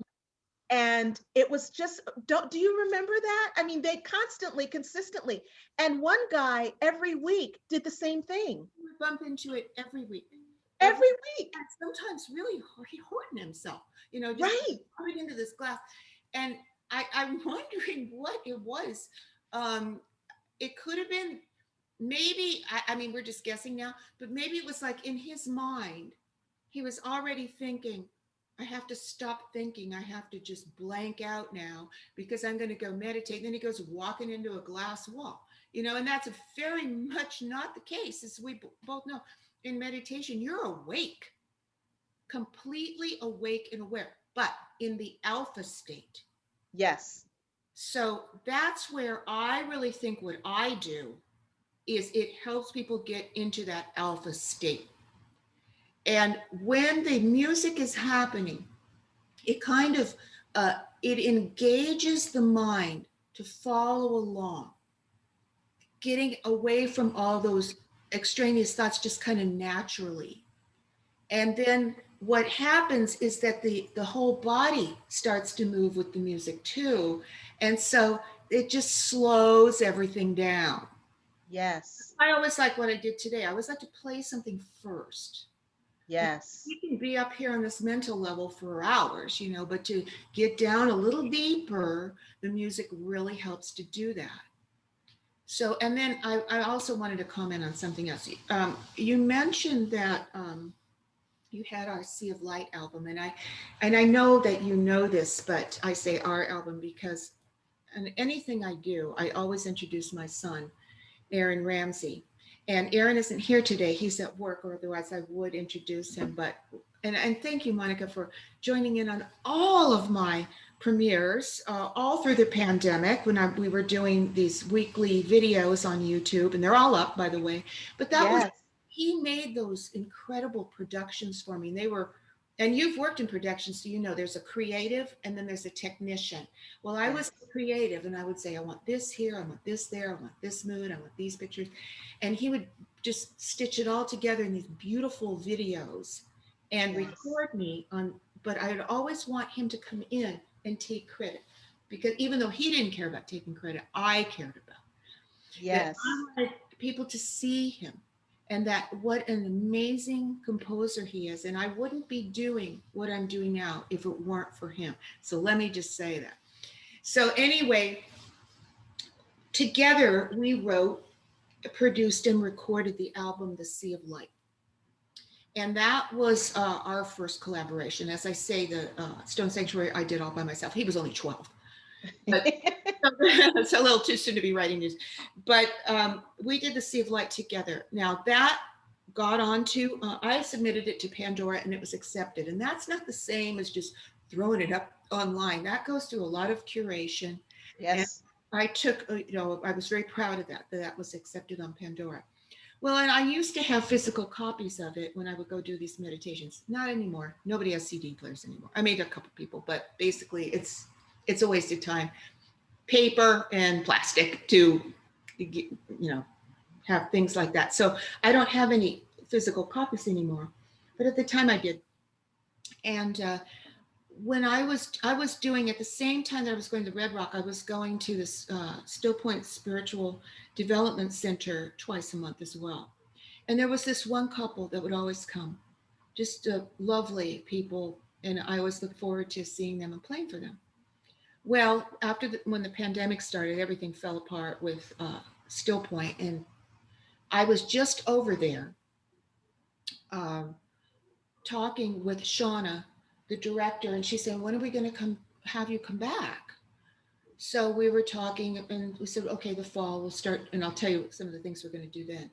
And it was just, do you remember that? I mean, they constantly, consistently, and one guy every week did the same thing. We bump into it every week. Every week. And sometimes really hurting himself, you know, just Right. coming into this glass. And I'm wondering what it was. It could have been maybe, I mean, we're just guessing now, but maybe it was like in his mind, he was already thinking, I have to stop thinking. I have to just blank out now because I'm going to go meditate. And then he goes walking into a glass wall, you know, and that's very much not the case, as we both know. In meditation, you're awake, completely awake and aware, but in the alpha state. Yes. So that's where I really think what I do is it helps people get into that alpha state. And when the music is happening, it kind of it engages the mind to follow along, getting away from all those extraneous thoughts just kind of naturally. And then what happens is that the whole body starts to move with the music too. And so it just slows everything down. Yes. I always like what I did today. I always like to play something first. Yes. You can be up here on this mental level for hours, you know, but to get down a little deeper, the music really helps to do that. So, and then I also wanted to comment on something else. You mentioned that you had our Sea of Light album, and I know that you know this, but I say our album because in anything I do, I always introduce my son, Aaron Ramsey. And Aaron isn't here today. He's at work, or otherwise I would introduce him. But and thank you, Monica, for joining in on all of my premieres, all through the pandemic when we were doing these weekly videos on YouTube, and they're all up, by the way. But that was, Yes. he made those incredible productions for me. They were, and you've worked in production, so you know there's a creative and then there's a technician. Well, I was creative, and I would say, I want this here, I want this there, I want this mood, I want these pictures. And he would just stitch it all together in these beautiful videos and Yes. record me on, but I would always want him to come in and take credit, because even though he didn't care about taking credit, I cared about that. Yes. I wanted people to see him and that what an amazing composer he is. And I wouldn't be doing what I'm doing now if it weren't for him. So let me just say that. So anyway, together we wrote, produced, and recorded the album The Sea of Light. And that was our first collaboration. As I say, the Stone Sanctuary I did all by myself. He was only 12. But it's a little too soon to be writing news. But we did The Sea of Light together. Now that got onto, I submitted it to Pandora and it was accepted. And that's not the same as just throwing it up online. That goes through a lot of curation. Yes. And I took, I was very proud of that was accepted on Pandora. Well, and I used to have physical copies of it when I would go do these meditations. Not anymore. Nobody has CD players anymore. I made a couple people, but basically it's a waste of time. Paper and plastic to, have things like that. So I don't have any physical copies anymore, but at the time I did. And when I was doing, at the same time that I was going to Red Rock, I was going to this Still Point Spiritual Development Center twice a month as well. And there was this one couple that would always come, just lovely people. And I always look forward to seeing them and playing for them. Well, when the pandemic started, everything fell apart with Still Point. And I was just over there talking with Shauna, the director, and she said, when are we going to have you come back? So we were talking and we said, okay, the fall we'll start, and I'll tell you some of the things we're going to do then.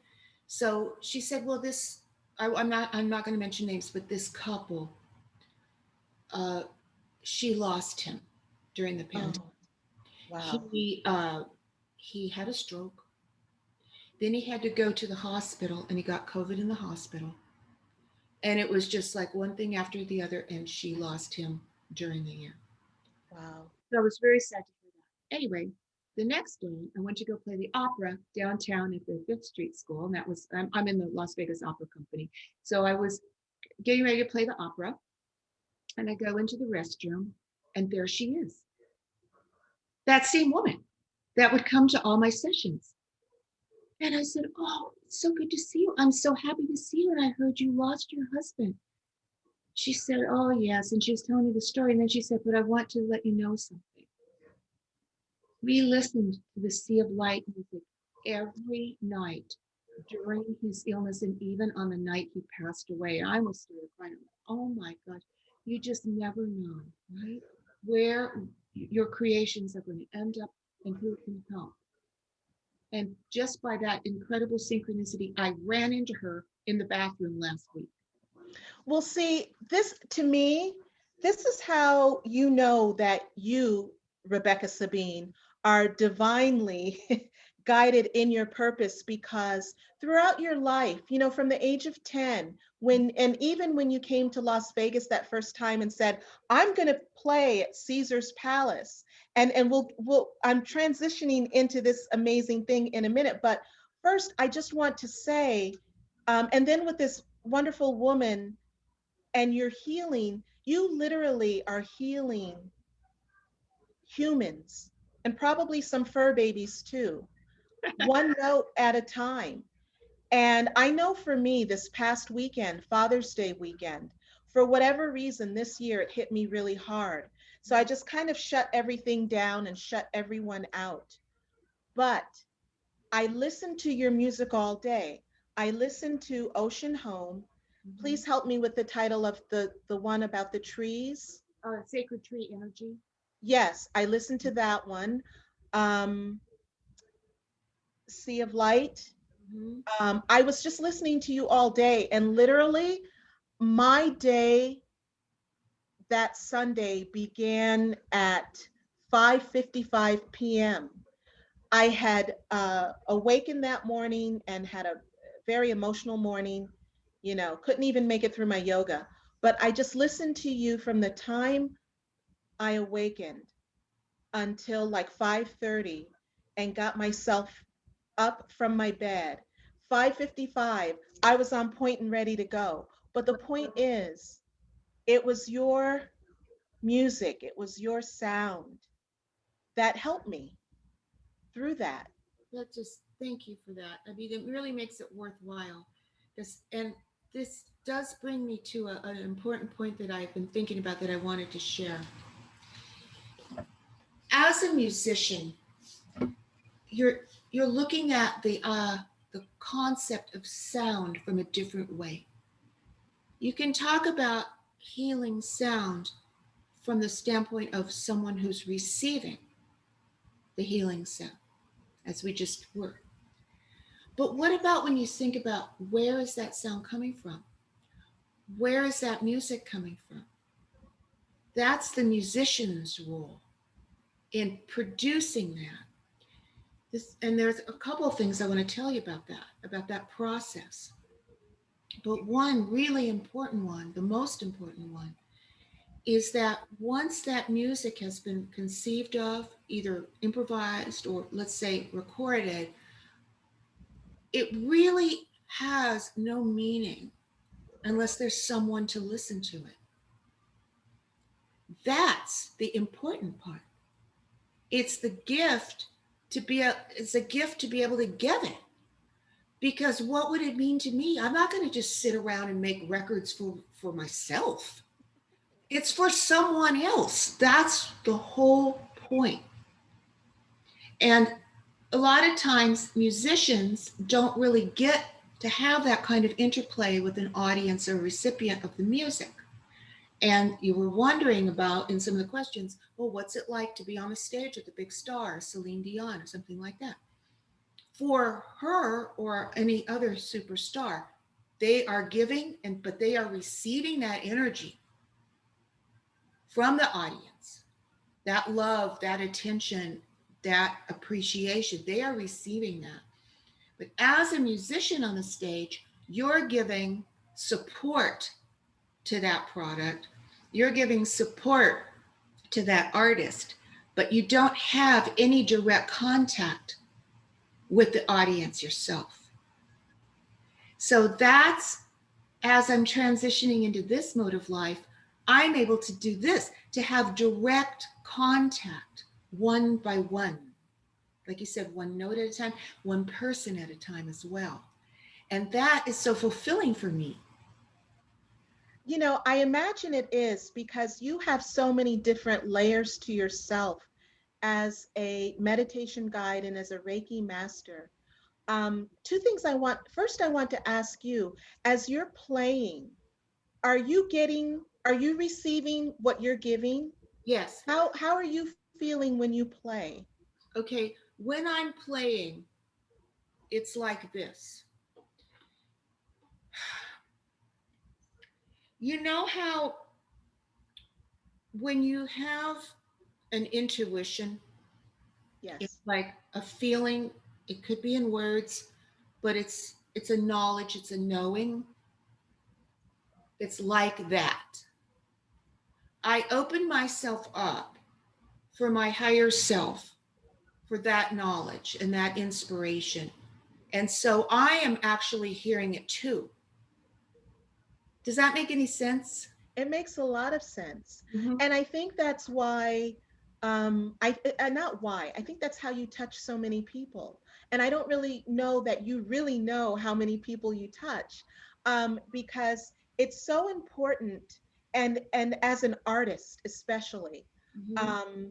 So she said, well, I'm not going to mention names, but this couple, she lost him during the pandemic. Oh, wow. He had a stroke. Then he had to go to the hospital and he got COVID in the hospital. And it was just like one thing after the other, and she lost him during the year. Wow. So I was very sad to hear that. Anyway, the next day I went to go play the opera downtown at the Fifth Street School. And that was, I'm in the Las Vegas Opera Company. So I was getting ready to play the opera. And I go into the restroom and there she is. That same woman that would come to all my sessions. And I said, oh, it's so good to see you. I'm so happy to see you. And I heard you lost your husband. She said, oh, yes. And she was telling me the story. And then she said, but I want to let you know something. We listened to the Sea of Light music every night during his illness and even on the night he passed away. I almost started crying. Oh, my God. You just never know, right? Where your creations are going to end up and who can help. And just by that incredible synchronicity, I ran into her in the bathroom last week. Well, see, this to me, this is how you know that you, Rebecca Sabine, are divinely guided in your purpose, because throughout your life, from the age of 10, and even when you came to Las Vegas that first time and said, I'm going to play at Caesar's Palace, and I'm transitioning into this amazing thing in a minute, but first I just want to say, and then with this wonderful woman, and you're healing, you literally are healing humans and probably some fur babies too, one note at a time. And I know for me, this past weekend, Father's Day weekend, for whatever reason this year, it hit me really hard. So I just kind of shut everything down and shut everyone out. But I listen to your music all day. I listen to Ocean Home. Please help me with the title of the one about the trees. Sacred Tree Energy. Yes, I listened to that one. Sea of Light. I was just listening to you all day, and literally my day that Sunday began at 5:55 p.m. I had awakened that morning and had a very emotional morning, couldn't even make it through my yoga. But I just listened to you from the time I awakened until like 5:30 and got myself up from my bed. 5:55, I was on point and ready to go. But the point is, it was your music, it was your sound that helped me through that. Thank you for that. I mean, it really makes it worthwhile. This does bring me to an important point that I've been thinking about that I wanted to share. As a musician, you're looking at the concept of sound from a different way. You can talk about healing sound from the standpoint of someone who's receiving the healing sound, as we just were. But what about when you think about where is that sound coming from? Where is that music coming from? That's the musician's role in producing that. And there's a couple of things I want to tell you about that process. But one really important one, the most important one, is that once that music has been conceived of, either improvised or let's say recorded, it really has no meaning unless there's someone to listen to it. That's the important part. It's the gift it's a gift to be able to get it. Because what would it mean to me? I'm not going to just sit around and make records for myself. It's for someone else. That's the whole point. And a lot of times musicians don't really get to have that kind of interplay with an audience or recipient of the music. And you were wondering about in some of the questions, well, what's it like to be on a stage with a big star, Celine Dion or something like that? For her or any other superstar, they are giving but they are receiving that energy from the audience, that love, that attention, that appreciation. They are receiving that. But as a musician on the stage, you're giving support to that product. You're giving support to that artist, but you don't have any direct contact with the audience yourself. So that's, as I'm transitioning into this mode of life, I'm able to do this, to have direct contact one by one. Like you said, one note at a time, one person at a time as well. And that is so fulfilling for me. I imagine it is because you have so many different layers to yourself as a meditation guide and as a Reiki master. Two things first I want to ask you, as you're playing, are you receiving what you're giving? Yes. How are you feeling when you play? Okay, when I'm playing, it's like this. You know how when you have an intuition, Yes. it's like a feeling, it could be in words, but it's a knowledge, it's a knowing. It's like that. I open myself up for my higher self, for that knowledge and that inspiration. And so I am actually hearing it too. Does that make any sense? It makes a lot of sense. Mm-hmm. And I think that's why, not why, I think that's how you touch so many people. And I don't really know that you really know how many people you touch, because it's so important. And as an artist, especially, Mm-hmm.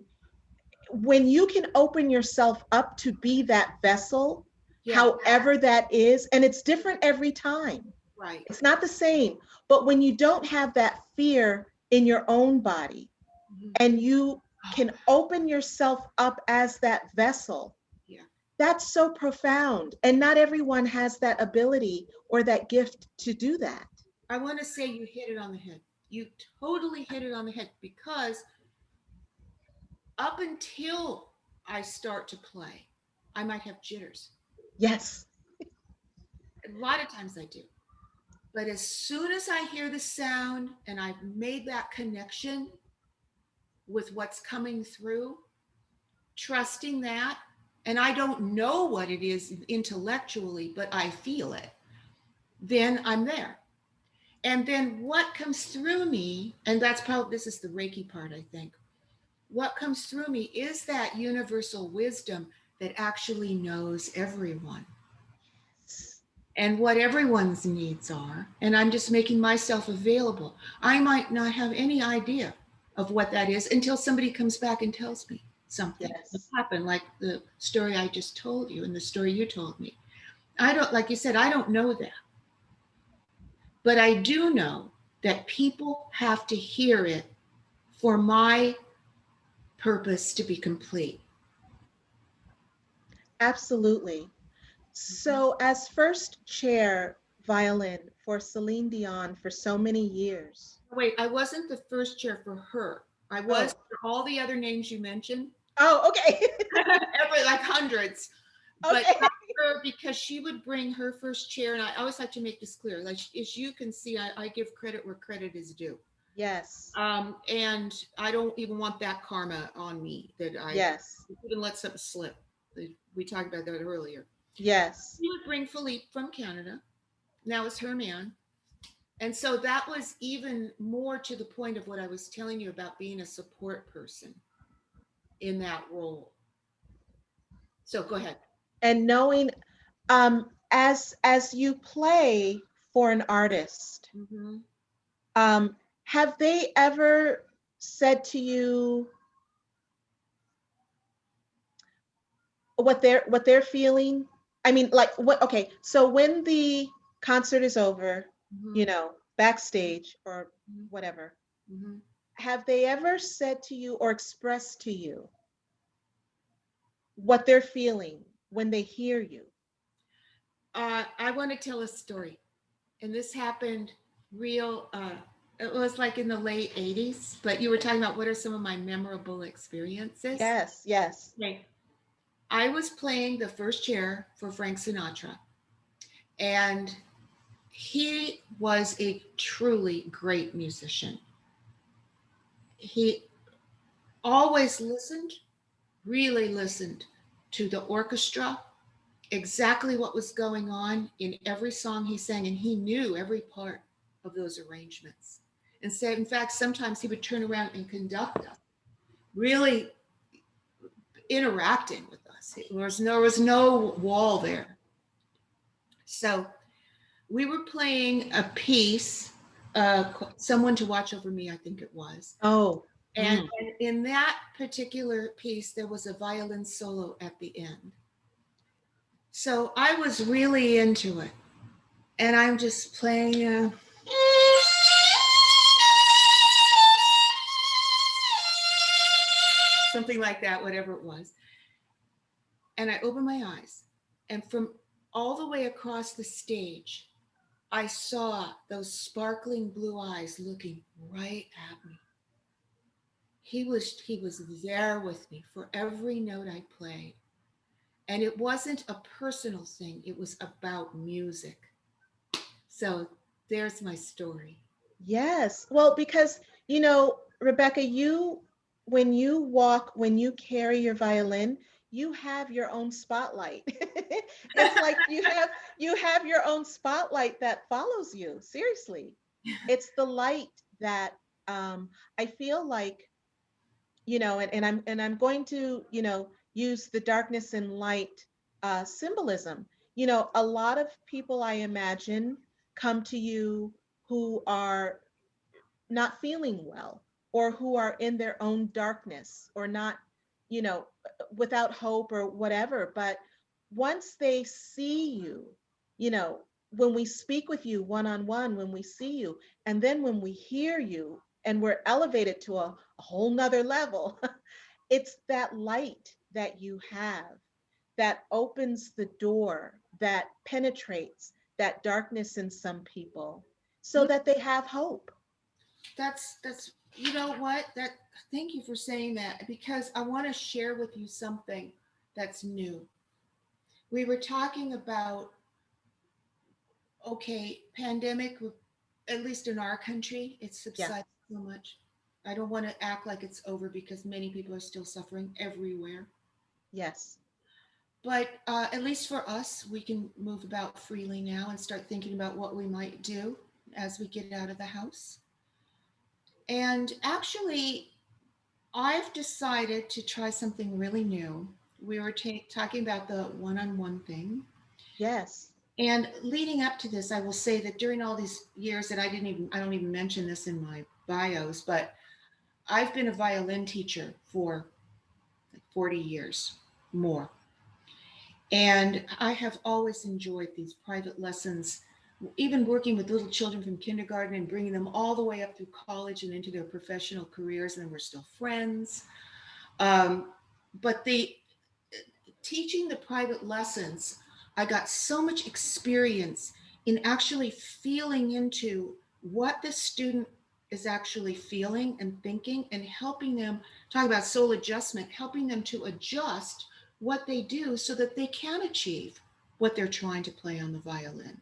when you can open yourself up to be that vessel, Yeah. however that is. And it's different every time. Right. It's not the same. But when you don't have that fear in your own body, Mhm. and you can open yourself up as that vessel, Yeah. that's so profound. And not everyone has that ability or that gift to do that. I want to say you hit it on the head. You totally hit it on the head, because up until I start to play, I might have jitters. Yes. A lot of times I do. But as soon as I hear the sound and I've made that connection with what's coming through, trusting that, and I don't know what it is intellectually, but I feel it, then I'm there. And then what comes through me, and that's probably, this is the Reiki part, I think. What comes through me is that universal wisdom that actually knows everyone and what everyone's needs are. And I'm just making myself available. I might not have any idea of what that is until somebody comes back and tells me something Yes. happened, like the story I just told you and the story you told me. I don't, like you said, I don't know that. But I do know that people have to hear it for my purpose to be complete. Absolutely. So, as first chair violin for Celine Dion for so many years. Wait, I wasn't the first chair for her. I was for all the other names you mentioned. Oh, okay. Like hundreds. But Okay. not her, because she would bring her first chair. And I always like to make this clear. Like, as you can see, I give credit where credit is due. Yes. And I don't even want that karma on me that I Yes. couldn't let something slip. We talked about that earlier. Yes. She would bring Philippe from Canada. Now it's her man. And so that was even more to the point of what I was telling you about being a support person in that role. So go ahead. And knowing, as you play for an artist, have they ever said to you what they're feeling? I mean, like, what? Okay, so when the concert is over, you know, backstage or whatever, have they ever said to you or expressed to you what they're feeling when they hear you? I want to tell a story. And this happened real, it was like in the late 80s, but you were talking about what are some of my memorable experiences. Yes, yes. Okay. I was playing the first chair for Frank Sinatra, and he was a truly great musician. He always listened, really listened to the orchestra, exactly what was going on in every song he sang, and he knew every part of those arrangements. And so, in fact, sometimes he would turn around and conduct us, really interacting with us. There was no wall there. So we were playing a piece, Someone to Watch Over Me, I think it was. Oh. And in that particular piece, there was a violin solo at the end. So I was really into it. And I'm just playing. Something like that, whatever it was. And I opened my eyes. And from all the way across the stage, I saw those sparkling blue eyes looking right at me. He was there with me for every note I played. And it wasn't a personal thing, it was about music. So there's my story. Yes. Well, because, you know, Rebecca, when you carry your violin, you have your own spotlight. It's like you have your own spotlight that follows you. Seriously. It's the light that I feel like, you know, and I'm going to, you know, use the darkness and light symbolism. You know, a lot of people, I imagine, come to you who are not feeling well, or who are in their own darkness, or not, you know, without hope or whatever. But once they see you, you know, when we speak with you one-on-one, when we see you, and then when we hear you and we're elevated to a whole nother level, it's that light that you have that opens the door, that penetrates that darkness in some people so Yeah, that they have hope. that's you know what? That thank you for saying that because I want to share with you something that's new. We were talking about okay, pandemic, at least in our country, it's Yes, subsided so much. I don't want to act like it's over because many people are still suffering everywhere. yes, But at least for us, we can move about freely now and start thinking about what we might do as we get out of the house. And actually, I've decided to try something really new. We were talking about the one on one thing. yes. And leading up to this, I will say that during all these years that I don't even mention this in my bios, but I've been a violin teacher for like 40 years more. And I have always enjoyed these private lessons, even working with little children from kindergarten and bringing them all the way up through college and into their professional careers, and we're still friends. Um, but the teaching the private lessons, I got so much experience in actually feeling into what the student is actually feeling and thinking and helping them talk about soul adjustment, helping them to adjust what they do so that they can achieve what they're trying to play on the violin.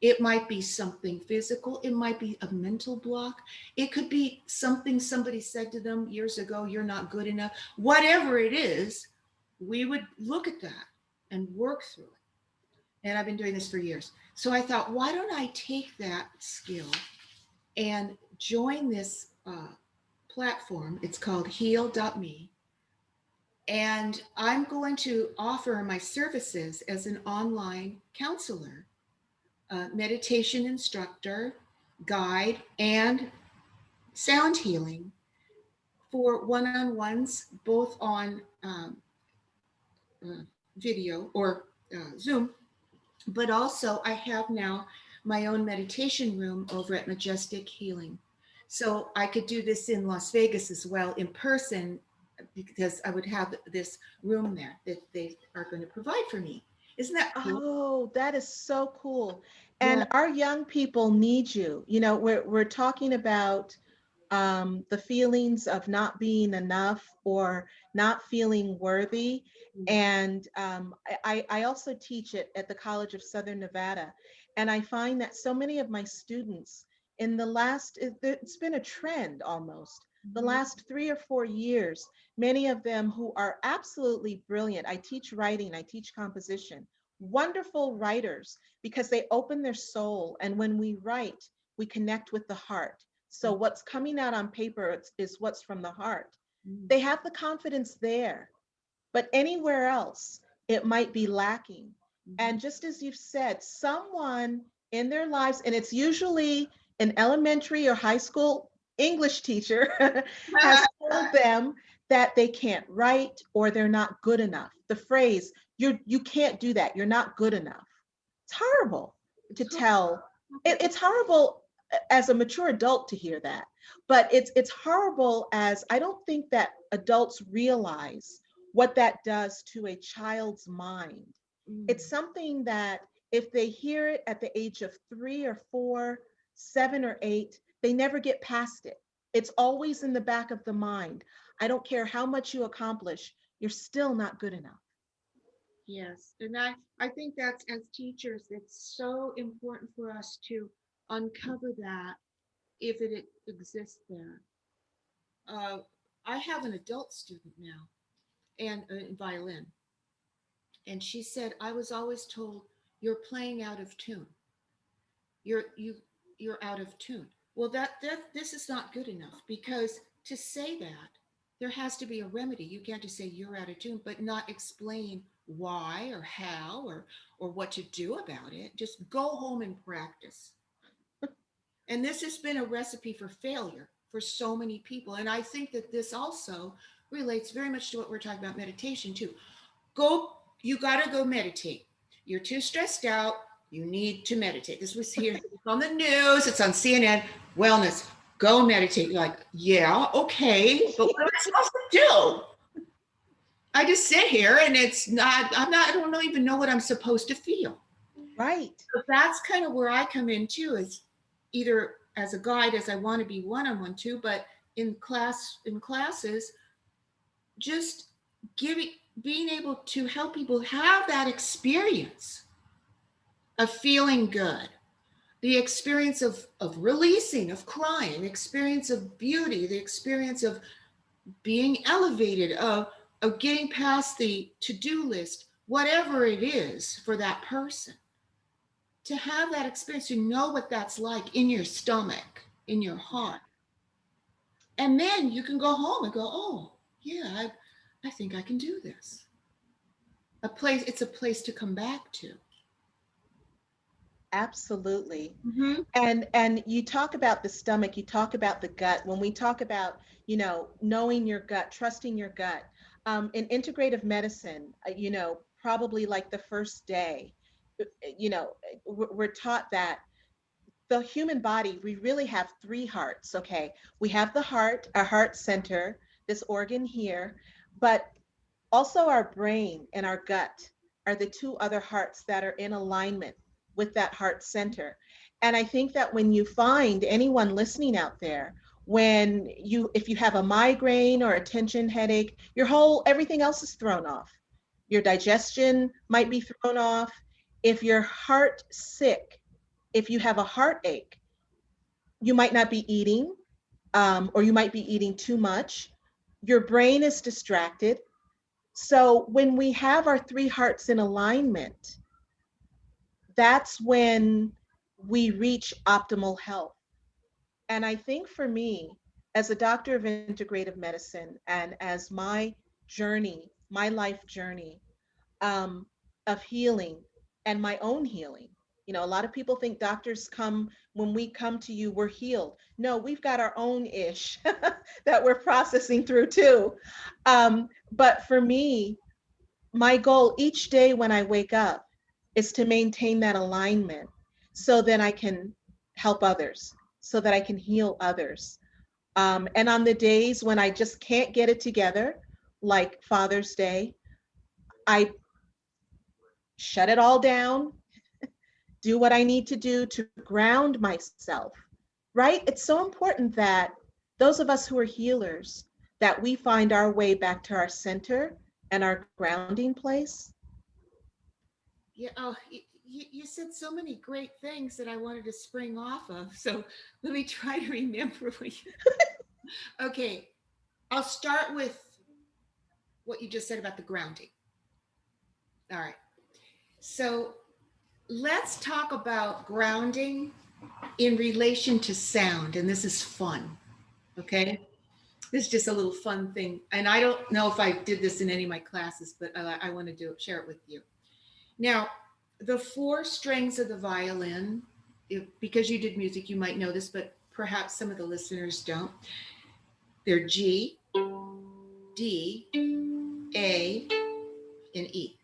It might be something physical. It might be a mental block. It could be something somebody said to them years ago, you're not good enough. Whatever it is, we would look at that and work through it. And I've been doing this for years. So I thought, why don't I take that skill and join this platform? It's called heal.me. And I'm going to offer my services as an online counselor, meditation instructor, guide, and sound healing for one on ones, both on video or Zoom. But also, I have now my own meditation room over at Majestic Healing. So I could do this in Las Vegas as well in person because I would have this room there that they are going to provide for me. Isn't that cool? Oh, that is so cool. Yeah. And our young people need you. You know, we're talking about the feelings of not being enough or not feeling worthy. And I also teach it at the College of Southern Nevada. And I find that so many of my students in the last, it's been a trend almost, the Mhm. last 3 or 4 years, many of them who are absolutely brilliant. I teach writing, I teach composition, wonderful writers because they open their soul. And when we write, we connect with the heart. So what's coming out on paper is what's from the heart. Mhm. They have the confidence there, but anywhere else, it might be lacking. Mhm. And just as you've said, someone in their lives, and it's usually an elementary or high school English teacher, has told them that they can't write or they're not good enough. The phrase, you can't do that, you're not good enough. It's horrible to It's tell. It's horrible as a mature adult to hear that, but it's horrible as I don't think that adults realize what that does to a child's mind. It's Mm. something that if they hear it at the age of 3 or 4, 7 or 8, they never get past it. It's always in the back of the mind. I don't care how much you accomplish, you're still not good enough. Yes, and I think that's as teachers, it's so important for us to uncover that if it exists there. Uh, I have an adult student now and in violin, and she said I was always told you're playing out of tune. You're out of tune. Well, that this is not good enough because to say that there has to be a remedy. You can't just say you're out of tune, but not explain why or how or what to do about it. Just go home and practice. And this has been a recipe for failure for so many people. And I think that this also relates very much to what we're talking about meditation too. Go you got to go meditate. You're too stressed out. You need to meditate. This was here. It's on the news. It's on CNN. Wellness. Go meditate. You're like, yeah, okay. But what am I supposed to do? I just sit here and I don't even know what I'm supposed to feel. Right. So that's kind of where I come in too, is either as a guide, as I want to be one-on-one too, but in classes, just being able to help people have that experience of feeling good, the experience of releasing, of crying, the experience of beauty, the experience of being elevated, of getting past the to-do list, whatever it is for that person. To have that experience, to know what that's like in your stomach, in your heart. And then you can go home and go, oh, yeah, I think I can do this. It's a place to come back to. Absolutely. Mm-hmm. And you talk about the stomach, you talk about the gut. When we talk about, knowing your gut, trusting your gut, in integrative medicine, probably like the first day, we're taught that the human body, we really have three hearts. Okay. We have the heart, our heart center, this organ here, but also our brain and our gut are the two other hearts that are in alignment with that heart center. And I think that when you find anyone listening out there, if you have a migraine or a tension headache, everything else is thrown off. Your digestion might be thrown off. If your heart sick, if you have a heartache, you might not be eating, or you might be eating too much. Your brain is distracted. So when we have our three hearts in alignment, that's when we reach optimal health. And I think for me, as a doctor of integrative medicine and as my journey, my life journey, of healing and my own healing. A lot of people think doctors when we come to you, we're healed. No, we've got our own ish that we're processing through too. But for me, my goal each day when I wake up is to maintain that alignment so then I can help others, so that I can heal others. And on the days when I just can't get it together, like Father's Day, I shut it all down, do what I need to do to ground myself, right? It's so important that those of us who are healers, that we find our way back to our center and our grounding place. Yeah. Oh, you said so many great things that I wanted to spring off of. So let me try to remember Okay. I'll start with what you just said about the grounding. All right. So let's talk about grounding in relation to sound. And this is fun. Okay. This is just a little fun thing. And I don't know if I did this in any of my classes, but I want to share it with you. Now, the four strings of the violin, because you did music, you might know this, but perhaps some of the listeners don't. They're G, D, A, and E.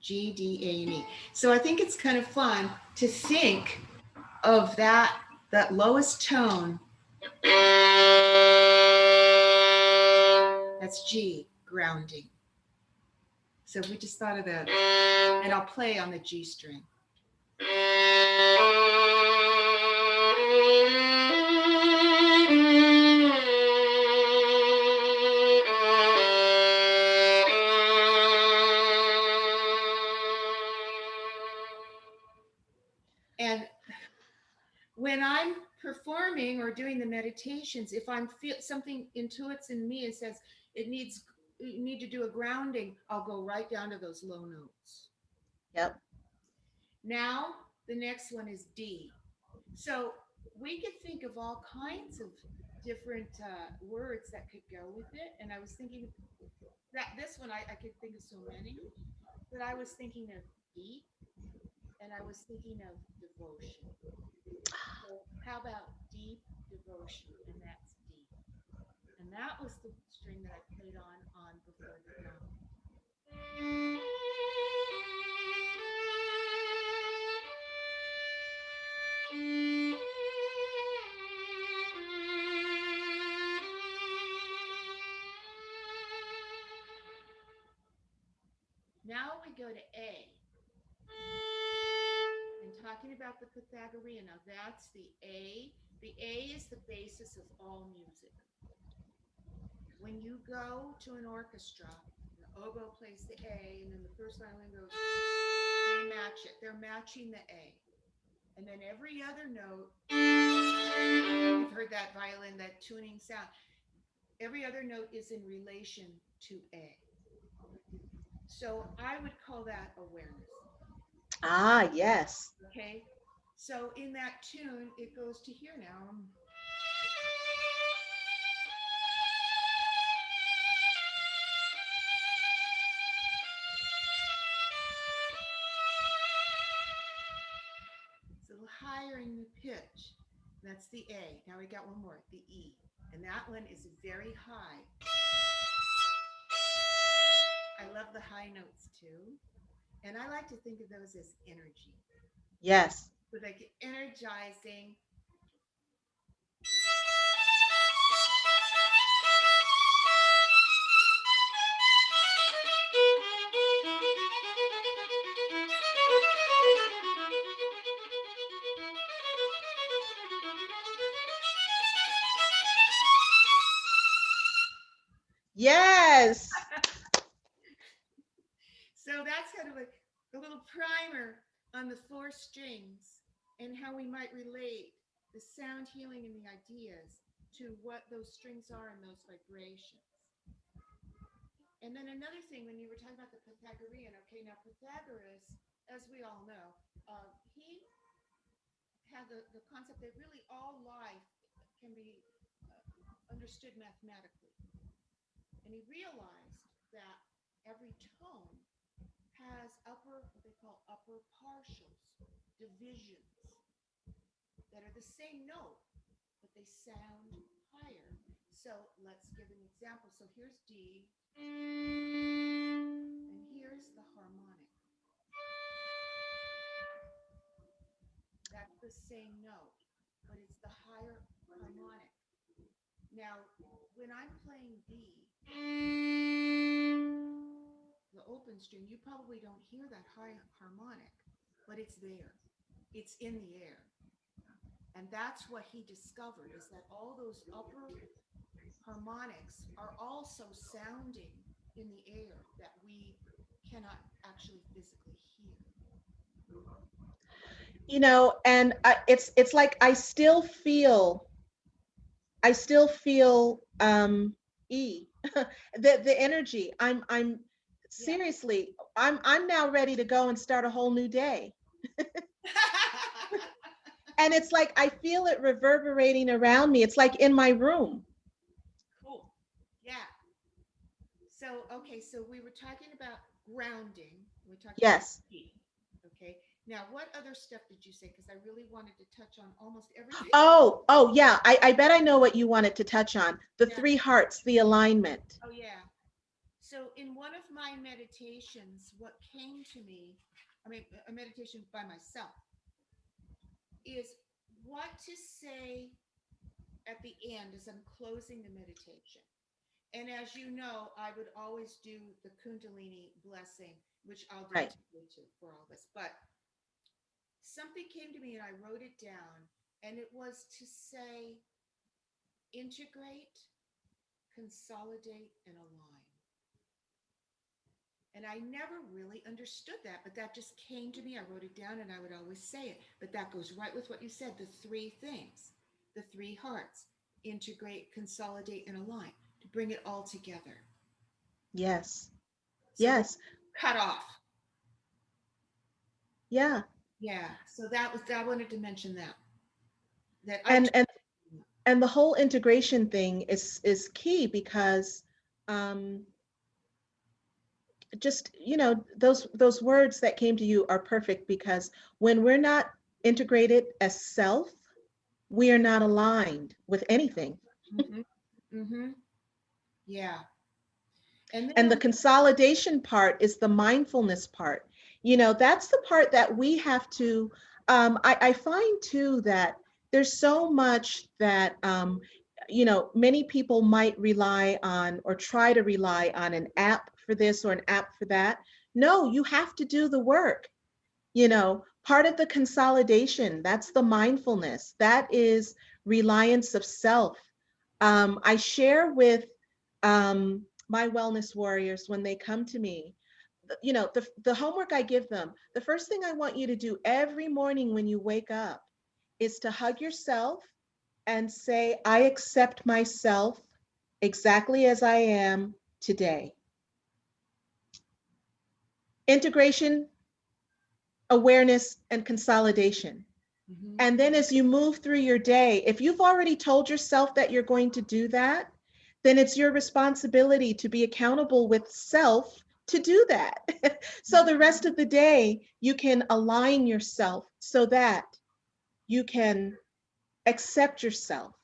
G, D, A, and E. So I think it's kind of fun to think of that lowest tone. That's G, grounding. So we just thought of that, and I'll play on the G string. And when I'm performing or doing the meditations, if I'm feel something intuits in me and says you need to do a grounding, I'll go right down to those low notes. Yep. Now the next one is D. So we could think of all kinds of different words that could go with it. And I was thinking that this one, I could think of so many, but I was thinking of deep, and I was thinking of devotion. So how about deep devotion? And that's deep. And that was the string that I played on before the drum. Now we go to A. And talking about the Pythagorean, now that's the A. The A is the basis of all music. When you go to an orchestra, the oboe plays the A, and then the first violin goes, they match it. They're matching the A. And then every other note, you've heard that violin, that tuning sound. Every other note is in relation to A. So I would call that awareness. Ah, yes. Okay. So in that tune, it goes to here now. It's a little higher in the pitch. That's the A. Now we got one more, the E. And that one is very high. I love the high notes too. And I like to think of those as energy. Yes. So like energizing. Yes. So that's kind of a little primer on the 4 strings and how we might relate the sound healing and the ideas to what those strings are and those vibrations. And then another thing, when you were talking about the Pythagorean, okay, now Pythagoras, as we all know, he had the concept that really all life can be understood mathematically. And he realized that every tone has what they call upper partials, divisions, that are the same note, but they sound higher. So let's give an example. So here's D, and here's the harmonic. That's the same note, but it's the higher harmonic. Now, when I'm playing B, the open string, you probably don't hear that high harmonic, but it's there. It's in the air. And that's what he discovered, is that all those upper harmonics are also sounding in the air that we cannot actually physically hear. You know, and it's like I still feel E, the energy. I'm seriously, I'm now ready to go and start a whole new day. And it's like I feel it reverberating around me. It's like in my room. Cool. Yeah. So, okay, so we were talking about grounding. We talked Yes. about heat. Okay. Now, what other stuff did you say? Because I really wanted to touch on almost everything. Oh yeah. I bet I know what you wanted to touch on. The 3 hearts, the alignment. Oh, yeah. So in one of my meditations, what came to me, I mean, a meditation by myself, is what to say at the end as I'm closing the meditation. And as you know, I would always do the Kundalini blessing, which I'll do too for all of us. But something came to me and I wrote it down, and it was to say, integrate, consolidate, and align. And I never really understood that, but that just came to me. I wrote it down and I would always say it. But that goes right with what you said, the 3 things, the 3 hearts: integrate, consolidate, and align, to bring it all together. Yes. So yes. Cut off. Yeah. Yeah. So that was, I wanted to mention that. And the whole integration thing is key, because just, you know, those words that came to you are perfect, because when we're not integrated as self, we are not aligned with anything. Mm-hmm. Mm-hmm. Yeah. And And the then, consolidation part is the mindfulness part. You know, that's the part that we have to, I find too that there's so much that, you know, many people might rely on or try to rely on an app for this or an app for that. No, you have to do the work. You know, part of the consolidation, that's the mindfulness, that is reliance of self. I share with my wellness warriors when they come to me, you know, the homework I give them, the first thing I want you to do every morning when you wake up is to hug yourself and say, I accept myself exactly as I am today. Integration, awareness, and consolidation. mhm, And then as you move through your day, if you've already told yourself that you're going to do that, then it's your responsibility to be accountable with self to do that. So the rest of the day, you can align yourself so that you can accept yourself.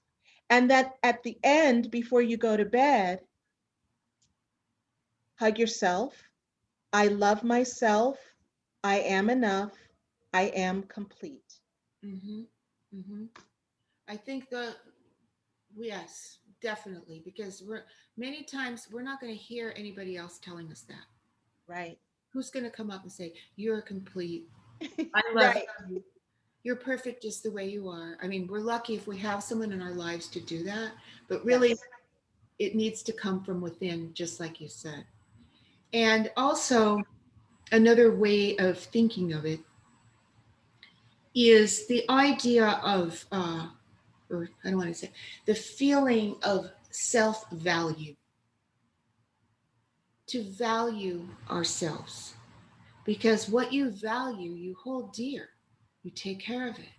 And that at the end, before you go to bed, hug yourself. I love myself. I am enough. I am complete. mhm, mhm. I think yes, definitely, because many times we're not going to hear anybody else telling us that. Right. Who's going to come up and say, "You're complete. I love Right. you. You're perfect just the way you are." I mean, we're lucky if we have someone in our lives to do that, but really, Yes. it needs to come from within, just like you said. And also, another way of thinking of it is the idea of, or I don't want to say, the feeling of self value, to value ourselves. Because what you value, you hold dear, you take care of it.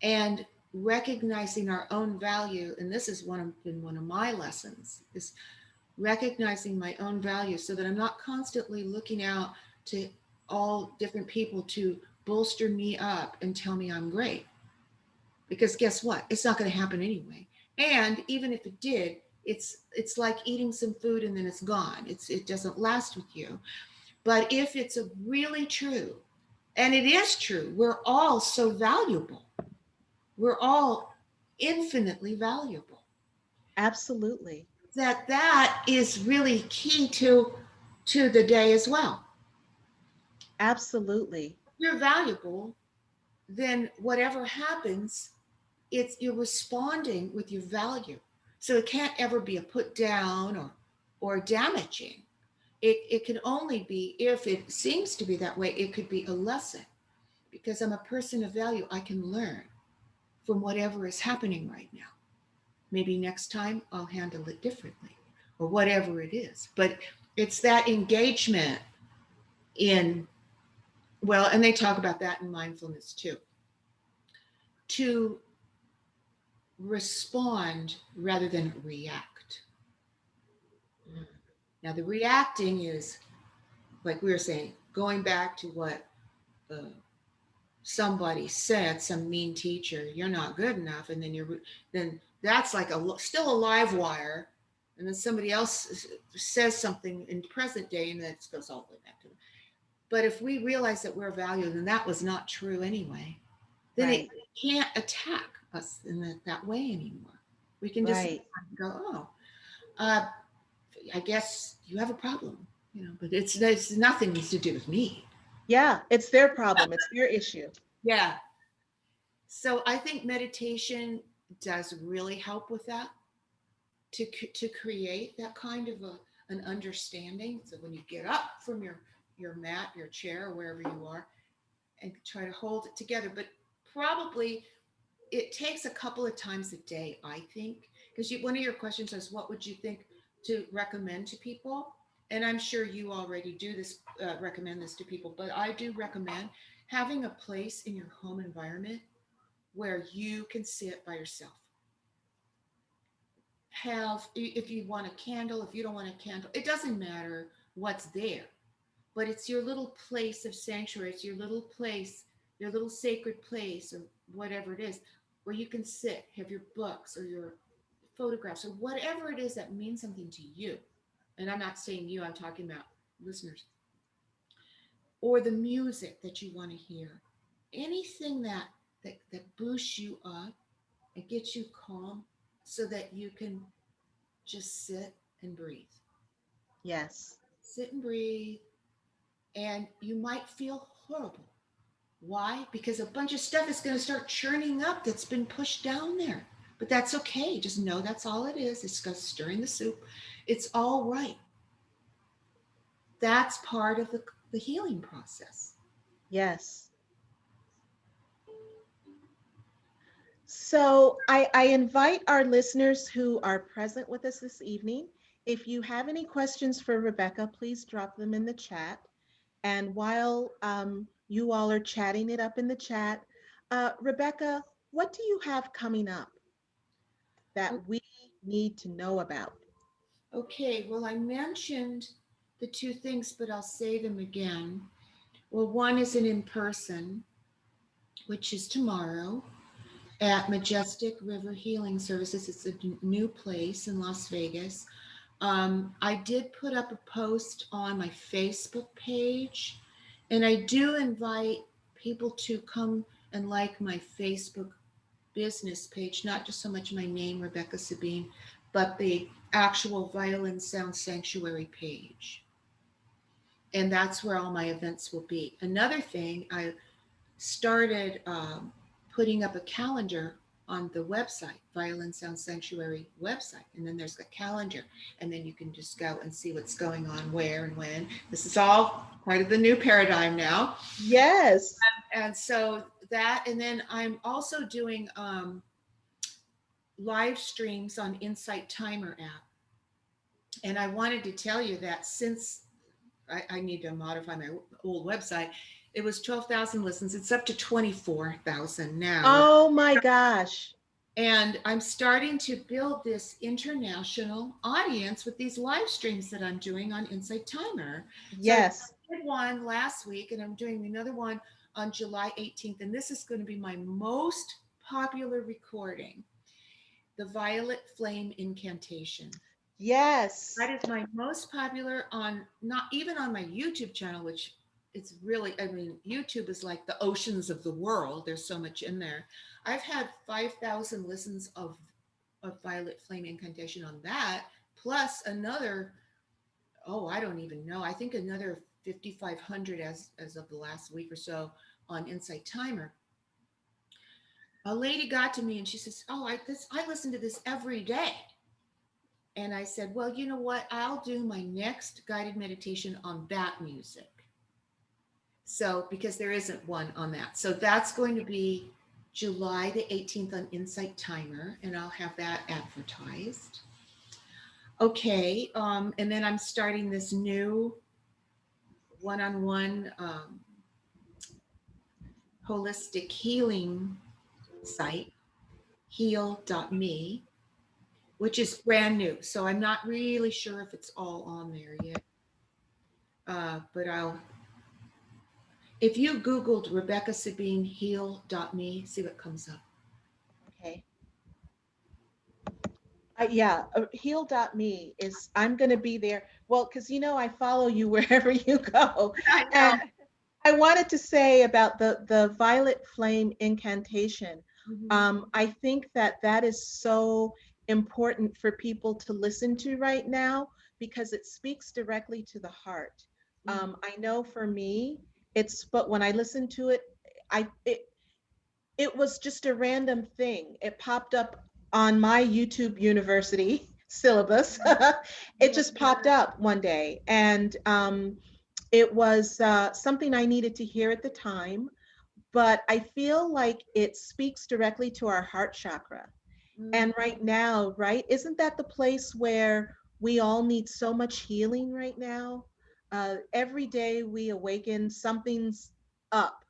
And recognizing our own value, and this has been one of my lessons, is recognizing my own value so that I'm not constantly looking out to all different people to bolster me up and tell me I'm great. Because guess what? It's not going to happen anyway. And even if it did, it's like eating some food and then it's gone. It doesn't last with you. But if it's a really true, and it is true, we're all so valuable. We're all infinitely valuable. Absolutely. That is really key to the day as well. Absolutely. If you're valuable, then whatever happens, it's you're responding with your value. So it can't ever be a put down or damaging. It can only be, if it seems to be that way, it could be a lesson. Because I'm a person of value, I can learn from whatever is happening right now. Maybe next time I'll handle it differently or whatever it is. But it's that engagement in, well, and they talk about that in mindfulness too, to respond rather than react. Mm. Now, the reacting is, like we were saying, going back to what uh, somebody said, some mean teacher, you're not good enough, and then that's like still a live wire, and then somebody else says something in present day, and then it goes all the way back to them. But if we realize that we're valued, and that was not true anyway, then it Right. can't attack us in that way anymore. We can just Right. go, oh, uh, I guess you have a problem, but it's nothing to do with me. Yeah, it's their problem. It's their issue. Yeah. So I think meditation does really help with that, to create that kind of an understanding. So when you get up from your mat, your chair, wherever you are, and try to hold it together, but probably it takes a couple of times a day, I think, because one of your questions was, what would you think to recommend to people? And I'm sure you already do this, recommend this to people, but I do recommend having a place in your home environment where you can sit by yourself. Have, if you want a candle, if you don't want a candle, it doesn't matter what's there, but it's your little place of sanctuary. It's your little place, your little sacred place, or whatever it is, where you can sit, have your books or your photographs or whatever it is that means something to you. and I'm not saying you, I'm talking about listeners, or the music that you want to hear, anything that boosts you up and gets you calm so that you can just sit and breathe. Yes. Sit and breathe, and you might feel horrible. Why? Because a bunch of stuff is going to start churning up that's been pushed down there. But that's okay. Just know that's all it is. It's just stirring the soup. It's all right. That's part of the healing process. Yes. So I invite our listeners who are present with us this evening, if you have any questions for Rebecca, please drop them in the chat. And while you all are chatting it up in the chat, Rebecca, what do you have coming up that we need to know about? Okay, well, I mentioned the two things, but I'll say them again. Well, one is an in person, which is tomorrow at Majestic River Healing Services. It's a new place in Las Vegas. I did put up a post on my Facebook page, and I do invite people to come and like my Facebook business page, not just so much my name, Rebecca Sabine, but the actual Violin Sound Sanctuary page. And that's where all my events will be. Another thing, I started putting up a calendar on the website, Violin Sound Sanctuary website. And then there's a calendar. And then you can just go and see what's going on, where and when. This is all part of the new paradigm now. Yes. And so that, and then I'm also doing live streams on Insight Timer app. And I wanted to tell you that since I need to modify my old website, it was 12,000 listens. It's up to 24,000 now. Oh my gosh. And I'm starting to build this international audience with these live streams that I'm doing on Insight Timer. Yes. So I did one last week, and I'm doing another one on July 18th. And this is going to be my most popular recording, the Violet Flame Incantation. Yes. That is my most popular on, not even on my YouTube channel, which it's really, I mean, YouTube is like the oceans of the world. There's so much in there. I've had 5,000 listens of Violet Flame Incantation on that, plus another, I don't even know. I think another 5,500 as of the last week or so on Insight Timer. A lady got to me and she says, I listen to this every day. And I said, well, you know what? I'll do my next guided meditation on that music. So, because there isn't one on that. So that's going to be July the 18th on Insight Timer, and I'll have that advertised. Okay, and then I'm starting this new one-on-one holistic healing site, heal.me, which is brand new. So I'm not really sure if it's all on there yet. But if you Googled Rebecca Sabine heal.me, see what comes up. Okay. Heal.me is, I'm going to be there. Well, because I follow you wherever you go. And I wanted to say about the Violet Flame Incantation. Mm-hmm. I think that is so important for people to listen to right now because it speaks directly to the heart. Mm-hmm. I know for me, but when I listened to it, it was just a random thing. It popped up on my YouTube University syllabus. It just popped up one day, and it was something I needed to hear at the time. But I feel like it speaks directly to our heart chakra. And right now, right, isn't that the place where we all need so much healing right now? Every day we awaken, something's up.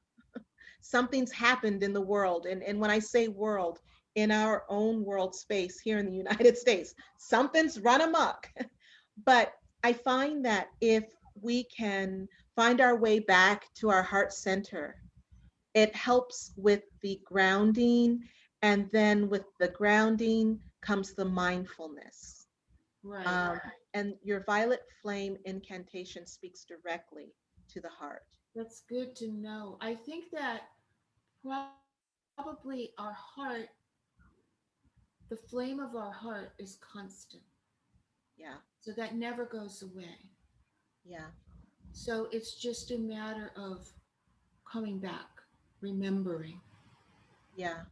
Something's happened in the world. And when I say world, in our own world space here in the United States, something's run amok. But I find that if we can find our way back to our heart center, it helps with the grounding. And then with the grounding comes the mindfulness. Right. And your violet flame incantation speaks directly to the heart. That's good to know. I think that probably our heart, the flame of our heart is constant. Yeah, So that never goes away. yeah, So it's just a matter of coming back, remembering, yeah,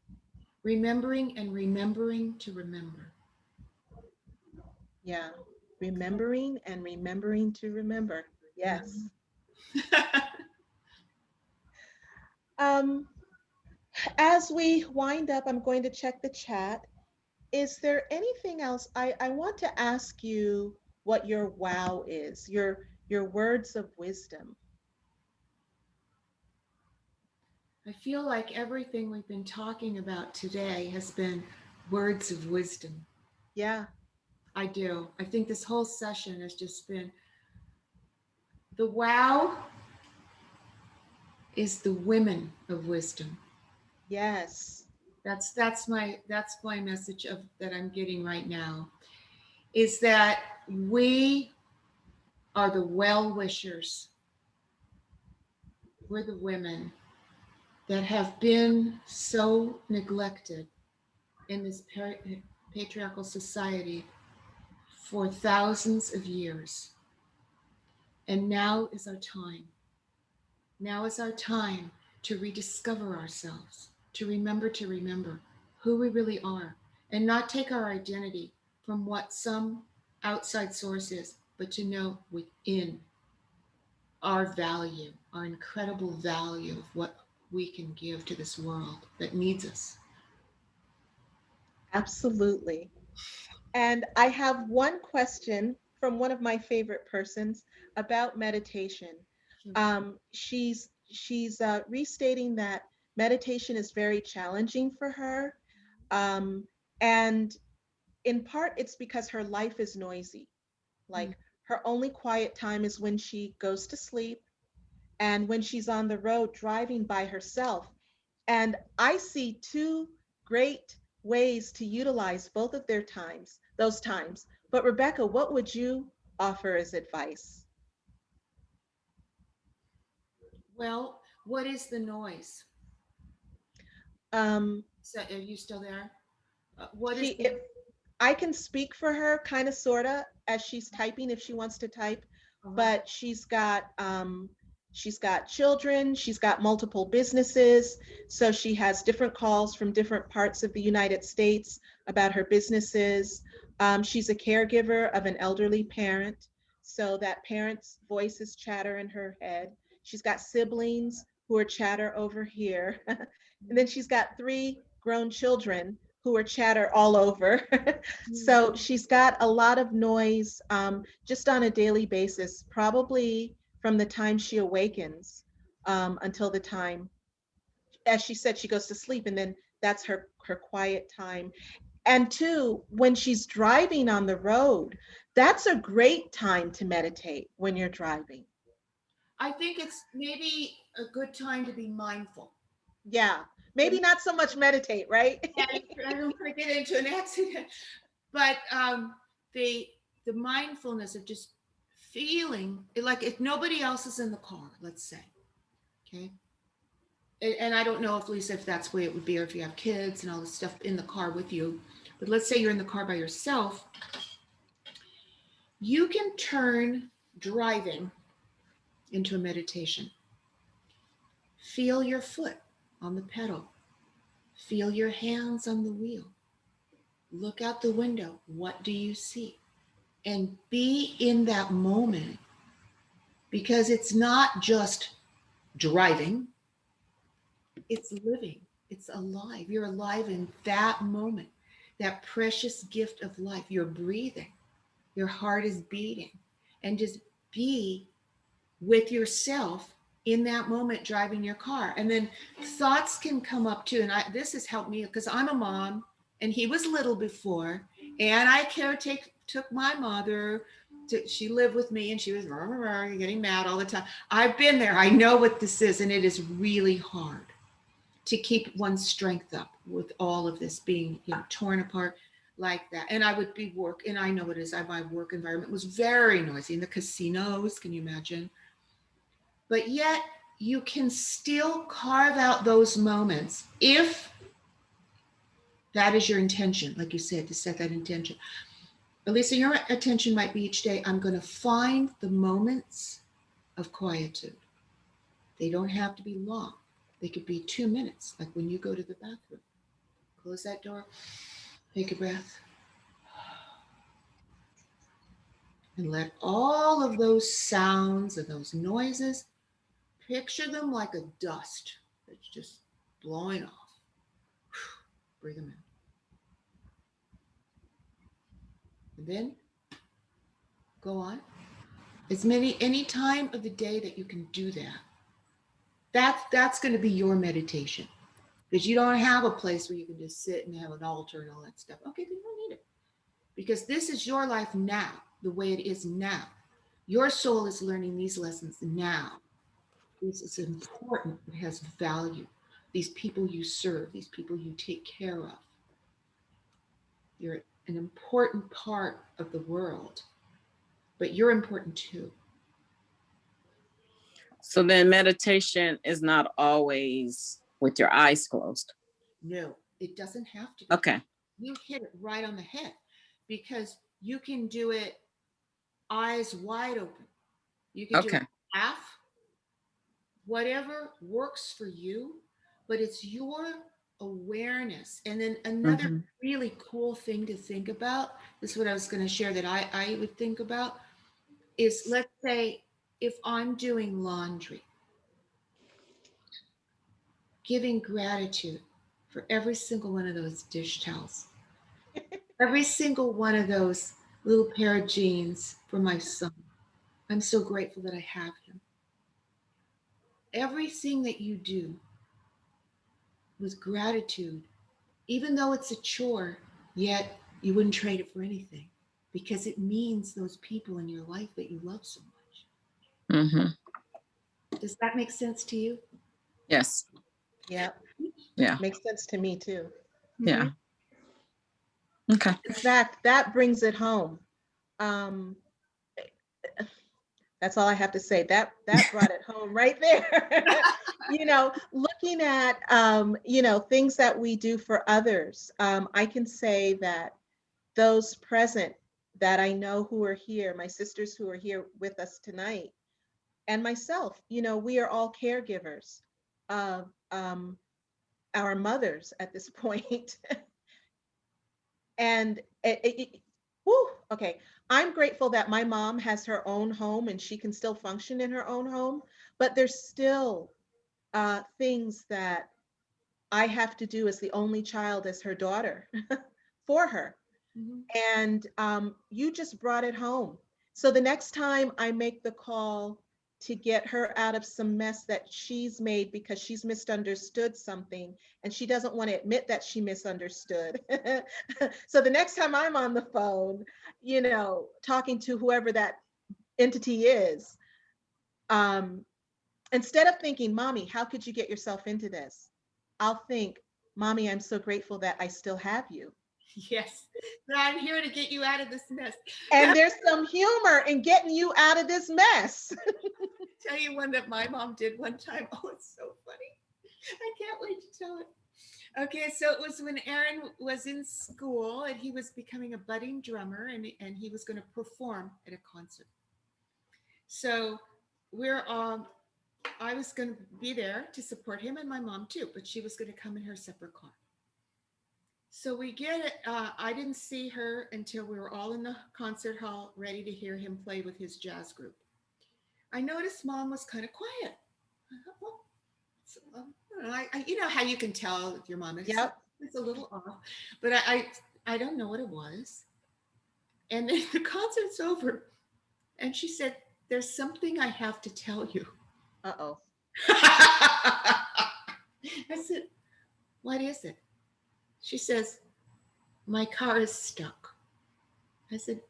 remembering and remembering to remember. yeah. Remembering and remembering to remember. Yes. Um, as we wind up, I'm going to check the chat. Is there anything else? I want to ask you what your wow is, your words of wisdom. I feel like everything we've been talking about today has been words of wisdom. Yeah, I do. I think this whole session has just been the wow is the women of wisdom. yes, That's my message of that I'm getting right now is that we are the well wishers. We're the women that have been so neglected in this patriarchal society for thousands of years. And now is our time. Now is our time to rediscover ourselves, to remember who we really are, and not take our identity from what some outside source is, but to know within our value, our incredible value of what we can give to this world that needs us. absolutely. And I have one question from one of my favorite persons about meditation. She's restating that meditation is very challenging for her, um, and in part it's because her life is noisy. Mm. Like her only quiet time is when she goes to sleep and when she's on the road driving by herself. And I see two great ways to utilize both of their times, those times. But Rebecca, what would you offer as advice? Well, what is the noise? Um, So, are you still there? What is she, the? if I can speak for her, kind of, sorta, as she's typing, if she wants to type, Uh-huh. but she's got children, she's got multiple businesses, so she has different calls from different parts of the United States about her businesses. She's a caregiver of an elderly parent, so that parent's voice is chatter in her head. She's got siblings who are chatter over here. And then she's got three grown children who are chatter all over. So she's got a lot of noise just on a daily basis, probably from the time she awakens until the time, as she said, she goes to sleep, and then that's her quiet time. And two, when she's driving on the road, that's a great time to meditate when you're driving. I think it's maybe a good time to be mindful. Yeah, maybe not so much meditate, right? I don't want to get into an accident, but the the mindfulness of just feeling like if nobody else is in the car, let's say, okay, and I don't know if Lisa, if that's the way it would be, or if you have kids and all this stuff in the car with you, but let's say you're in the car by yourself, you can turn driving into a meditation. Feel your foot on the pedal. Feel your hands on the wheel. Look out the window. What do you see? And be in that moment because it's not just driving, it's living, it's alive. You're alive in that moment, that precious gift of life. You're breathing, your heart is beating, and just be with yourself in that moment driving your car. And then thoughts can come up too. And this has helped me because I'm a mom and he was little before, and I took my mother she lived with me and she was getting mad all the time. I've been there. I know what this is, and it is really hard to keep one's strength up with all of this being torn apart. like that. And I would be and I know it is, my work environment was very noisy in the casinos, can you imagine? But yet you can still carve out those moments if that is your intention, like you said, to set that intention. Elisa, your attention might be each day, I'm going to find the moments of quietude. They don't have to be long. They could be 2 minutes, like when you go to the bathroom. Close that door, take a breath, and let all of those sounds and those noises, picture them like a dust that's just blowing off. Breathe them in. And then go on. Any time of the day that you can do that. That's going to be your meditation. Because you don't have a place where you can just sit and have an altar and all that stuff. Okay, then you don't need it. Because this is your life now, the way it is now. Your soul is learning these lessons now. This is important. It has value. These people you serve, these people you take care of. You're an important part of the world, but you're important too. So then meditation is not always with your eyes closed. No, it doesn't have to be. Okay. You hit it right on the head, because you can do it eyes wide open. You can do it half, whatever works for you, but it's your awareness. And then another really cool thing to think about, this is what I was going to share that I would think about, is let's say if I'm doing laundry, giving gratitude for every single one of those dish towels, every single one of those little pair of jeans for my son. I'm so grateful that I have him. Everything that you do with gratitude, even though it's a chore, yet you wouldn't trade it for anything, because it means those people in your life that you love so much. Mm-hmm. Does that make sense to you? Yes. Yeah. Yeah. Makes sense to me too. Yeah. Okay. In fact, that brings it home. That's all I have to say. That brought it home right there. Looking at things that we do for others. I can say that those present that I know who are here, my sisters who are here with us tonight, and myself, we are all caregivers of our mothers at this point. And okay. I'm grateful that my mom has her own home and she can still function in her own home, but there's still things that I have to do as the only child, as her daughter, for her. And you just brought it home. So the next time I make the call to get her out of some mess that she's made because she's misunderstood something and she doesn't want to admit that she misunderstood. So the next time I'm on the phone, talking to whoever that entity is, instead of thinking, Mommy, how could you get yourself into this? I'll think, Mommy, I'm so grateful that I still have you. Yes, but I'm here to get you out of this mess. And there's some humor in getting you out of this mess. Tell you one that my mom did one time. Oh, it's so funny. I can't wait to tell it. Okay, so it was when Aaron was in school and he was becoming a budding drummer, and he was going to perform at a concert. So I was going to be there to support him and my mom too, but she was going to come in her separate car. So we get it. I didn't see her until we were all in the concert hall ready to hear him play with his jazz group. I noticed Mom was kind of quiet. I thought, well, you know how you can tell if your mom is it's a little off, but I don't know what it was. And then the concert's over, and she said, "There's something I have to tell you." Uh-oh. I said, "What is it?" She says, "My car is stuck." I said,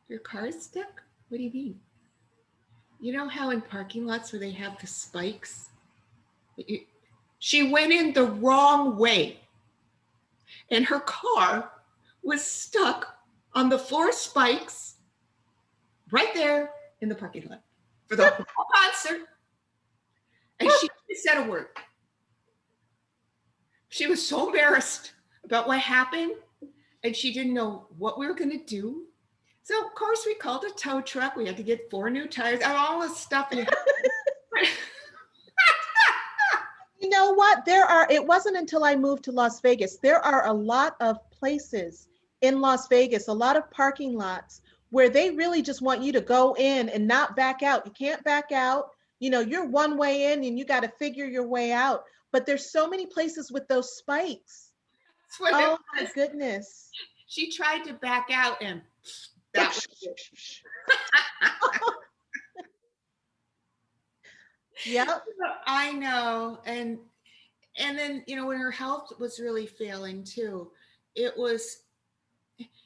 "Your car is stuck? What do you mean?" You know how in parking lots where they have the spikes? She went in the wrong way. and her car was stuck on the 4 spikes right there in the parking lot for the whole concert. And she didn't say a word. She was so embarrassed about what happened, and she didn't know what we were going to do. So, of course, we called a tow truck. We had to get 4 new tires and all this stuff. You know what? It wasn't until I moved to Las Vegas, there are a lot of places in Las Vegas, a lot of parking lots where they really just want you to go in and not back out. You can't back out. You know, you're one way in and you got to figure your way out. But there's so many places with those spikes. That's what Oh my goodness. She tried to back out and that was it. Yep. I know. And then, you know, when her health was really failing too,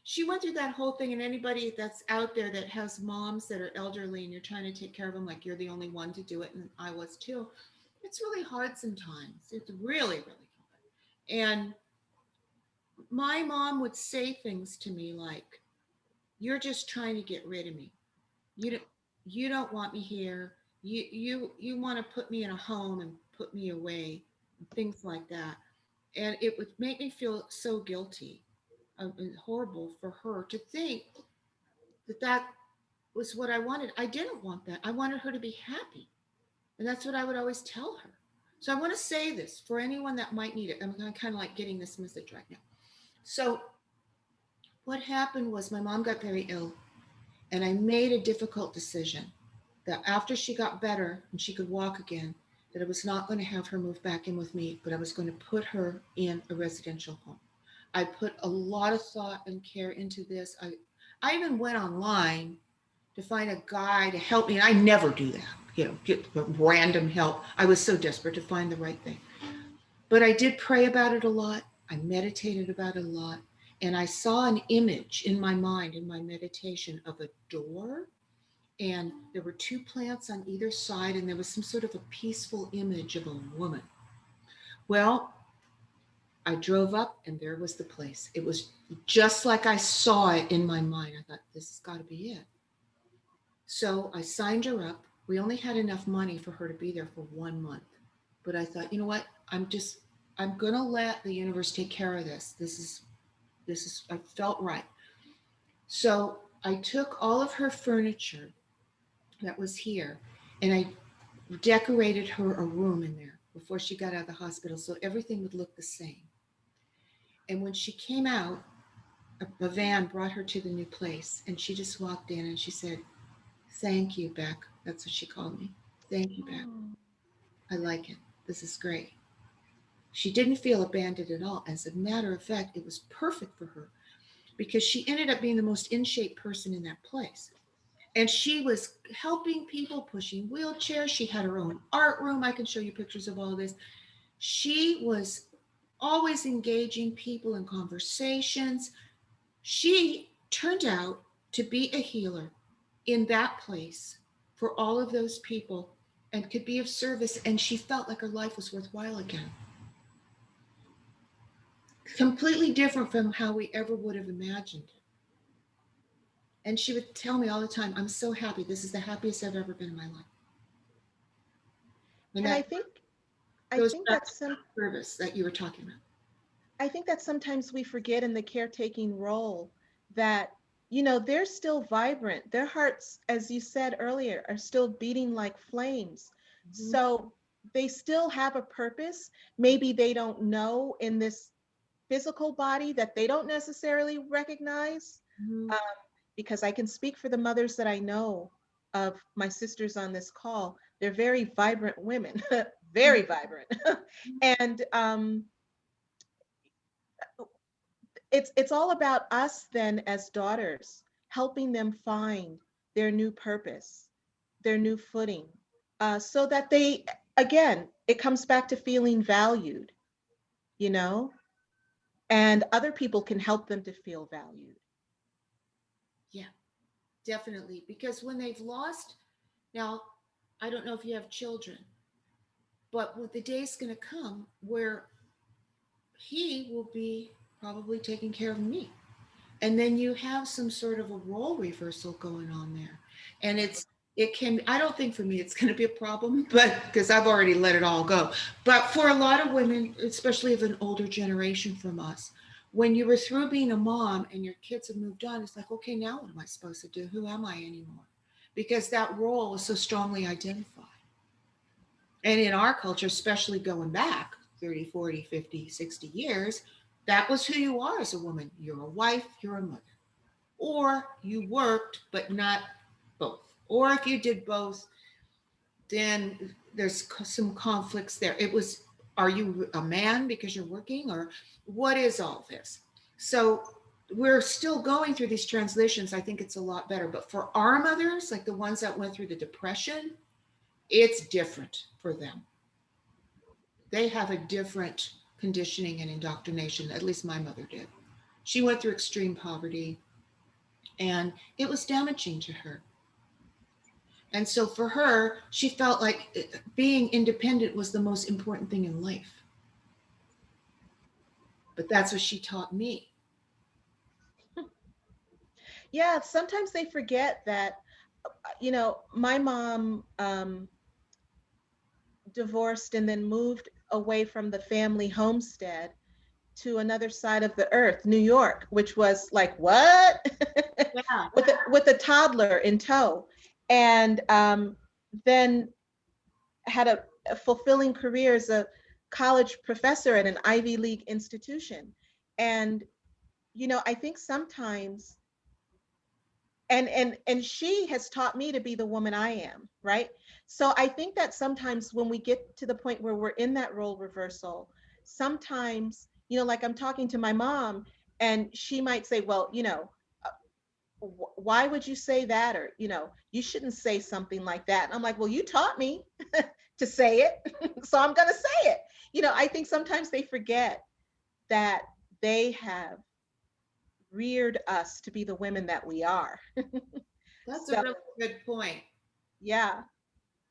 she went through that whole thing. And anybody that's out there that has moms that are elderly and you're trying to take care of them, like you're the only one to do it, and I was too, it's really hard sometimes. It's really, really hard. And my mom would say things to me like, you're just trying to get rid of me. You don't want me here. You want to put me in a home and put me away, things like that. And it would make me feel so guilty and horrible for her to think that was what I wanted. I didn't want that. I wanted her to be happy. And that's what I would always tell her. So I want to say this for anyone that might need it. I'm kind of like getting this message right now. So what happened was my mom got very ill, and I made a difficult decision that after she got better and she could walk again, that I was not going to have her move back in with me, but I was going to put her in a residential home. I put a lot of thought and care into this. I even went online to find a guy to help me. And I never do that, you know, get random help. I was so desperate to find the right thing. But I did pray about it a lot. I meditated about it a lot. And I saw an image in my mind, in my meditation, of a door. And there were 2 plants on either side. And there was some sort of a peaceful image of a woman. Well, I drove up and there was the place. It was just like I saw it in my mind. I thought, this has got to be it. So I signed her up. We only had enough money for her to be there for 1 month. But I thought, you know what? I'm going to let the universe take care of this. This is, I felt right. So I took all of her furniture that was here and I decorated her a room in there before she got out of the hospital so everything would look the same. And when she came out, a van brought her to the new place, and she just walked in and she said, "Thank you, Beck." That's what she called me. "Thank you, Beck. I like it. This is great." She didn't feel abandoned at all. As a matter of fact, it was perfect for her because she ended up being the most in shape person in that place. And she was helping people, pushing wheelchairs. She had her own art room. I can show you pictures of all of this. She was always engaging people in conversations. She turned out to be a healer in that place for all of those people and could be of service. And she felt like her life was worthwhile again. Completely different from how we ever would have imagined it. And she would tell me all the time, "I'm so happy. This is the happiest I've ever been in my life." And I think that's some service that you were talking about. I think that sometimes we forget in the caretaking role that, you know, they're still vibrant. Their hearts, as you said earlier, are still beating like flames. Mm-hmm. So they still have a purpose. Maybe they don't know in this physical body that they don't necessarily recognize. Mm-hmm. Because I can speak for the mothers that I know of my sisters on this call. They're very vibrant women, very vibrant. And it's all about us then as daughters, helping them find their new purpose, their new footing, so that they, again, it comes back to feeling valued, you know, and other people can help them to feel valued. Yeah, definitely. Because when they've lost, now, I don't know if you have children, but the day's going to come where he will be probably taking care of me. And then you have some sort of a role reversal going on there. And I don't think for me it's going to be a problem, but because I've already let it all go. But for a lot of women, especially of an older generation from us, when you were through being a mom and your kids have moved on, it's like, okay, now what am I supposed to do? Who am I anymore? Because that role is so strongly identified. And in our culture, especially going back 30, 40, 50, 60 years, that was who you are as a woman. You're a wife, you're a mother. Or you worked, but not both. Or if you did both, then there's some conflicts there. Are you a man because you're working, or what is all this? So we're still going through these transitions. I think it's a lot better. But for our mothers, like the ones that went through the Depression, it's different for them. They have a different conditioning and indoctrination. At least my mother did. She went through extreme poverty, and it was damaging to her. And so for her, she felt like being independent was the most important thing in life. But that's what she taught me. Yeah, sometimes they forget that, my mom divorced and then moved away from the family homestead to another side of the earth, New York, which was like, what? Yeah. with a toddler in tow. And then had a fulfilling career as a college professor at an Ivy League institution. And, I think sometimes, and she has taught me to be the woman I am, right? So I think that sometimes when we get to the point where we're in that role reversal, sometimes, like I'm talking to my mom and she might say, well, why would you say that? Or, you shouldn't say something like that. And I'm like, well, you taught me to say it, so I'm going to say it. I think sometimes they forget that they have reared us to be the women that we are. That's So, a really good point. yeah.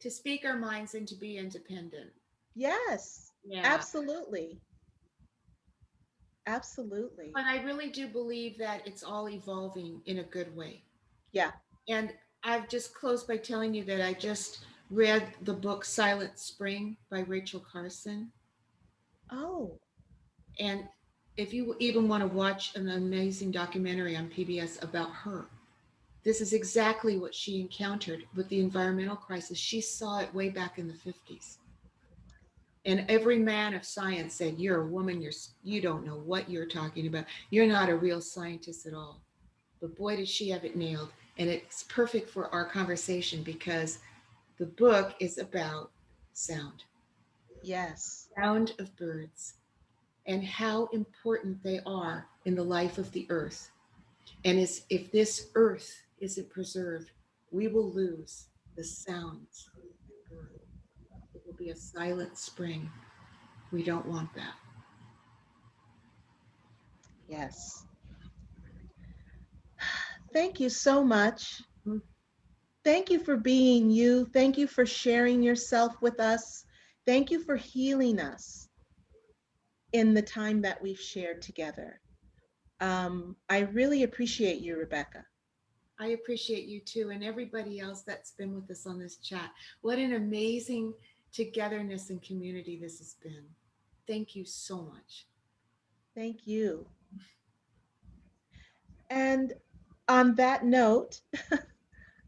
To speak our minds and to be independent. Yes. Yeah. Absolutely. Absolutely. But I really do believe that it's all evolving in a good way. Yeah. And I've just closed by telling you that I just read the book Silent Spring by Rachel Carson. Oh. And if you even want to watch an amazing documentary on PBS about her, this is exactly what she encountered with the environmental crisis. She saw it way back in the 50s. And every man of science said, you're a woman, you don't know what you're talking about. You're not a real scientist at all. But boy, did she have it nailed. And it's perfect for our conversation because the book is about sound. Yes. Sound of birds and how important they are in the life of the earth. And if this earth isn't preserved, we will lose the sounds of the bird. It will be a silent spring. We don't want that. Yes. Thank you so much. Thank you for being you. Thank you for sharing yourself with us. Thank you for healing us in the time that we've shared together. I really appreciate you, Rebecca. I appreciate you too, and everybody else that's been with us on this chat. What an amazing togetherness and community this has been. Thank you so much. Thank you. And on that note,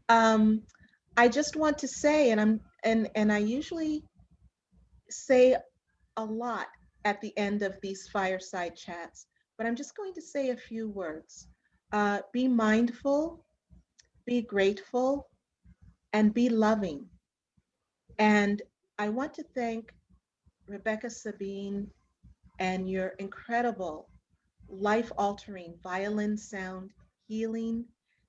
I just want to say, and I usually say a lot at the end of these fireside chats, but I'm just going to say a few words. Be mindful, be grateful, and be loving. And I want to thank Rebecca Sabine and your incredible life-altering violin sound healing.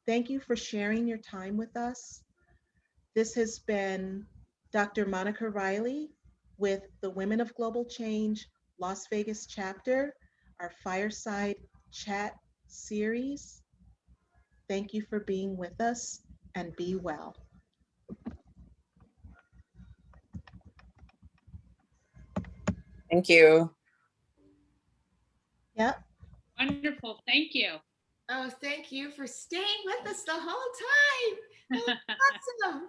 Thank you for sharing your time with us. This has been Dr. Monica Riley with the Women of Global Change Las Vegas chapter, our Fireside Chat series. Thank you for being with us and be well. Thank you. Yep. Wonderful. Thank you. Oh, thank you for staying with us the whole time. That was awesome.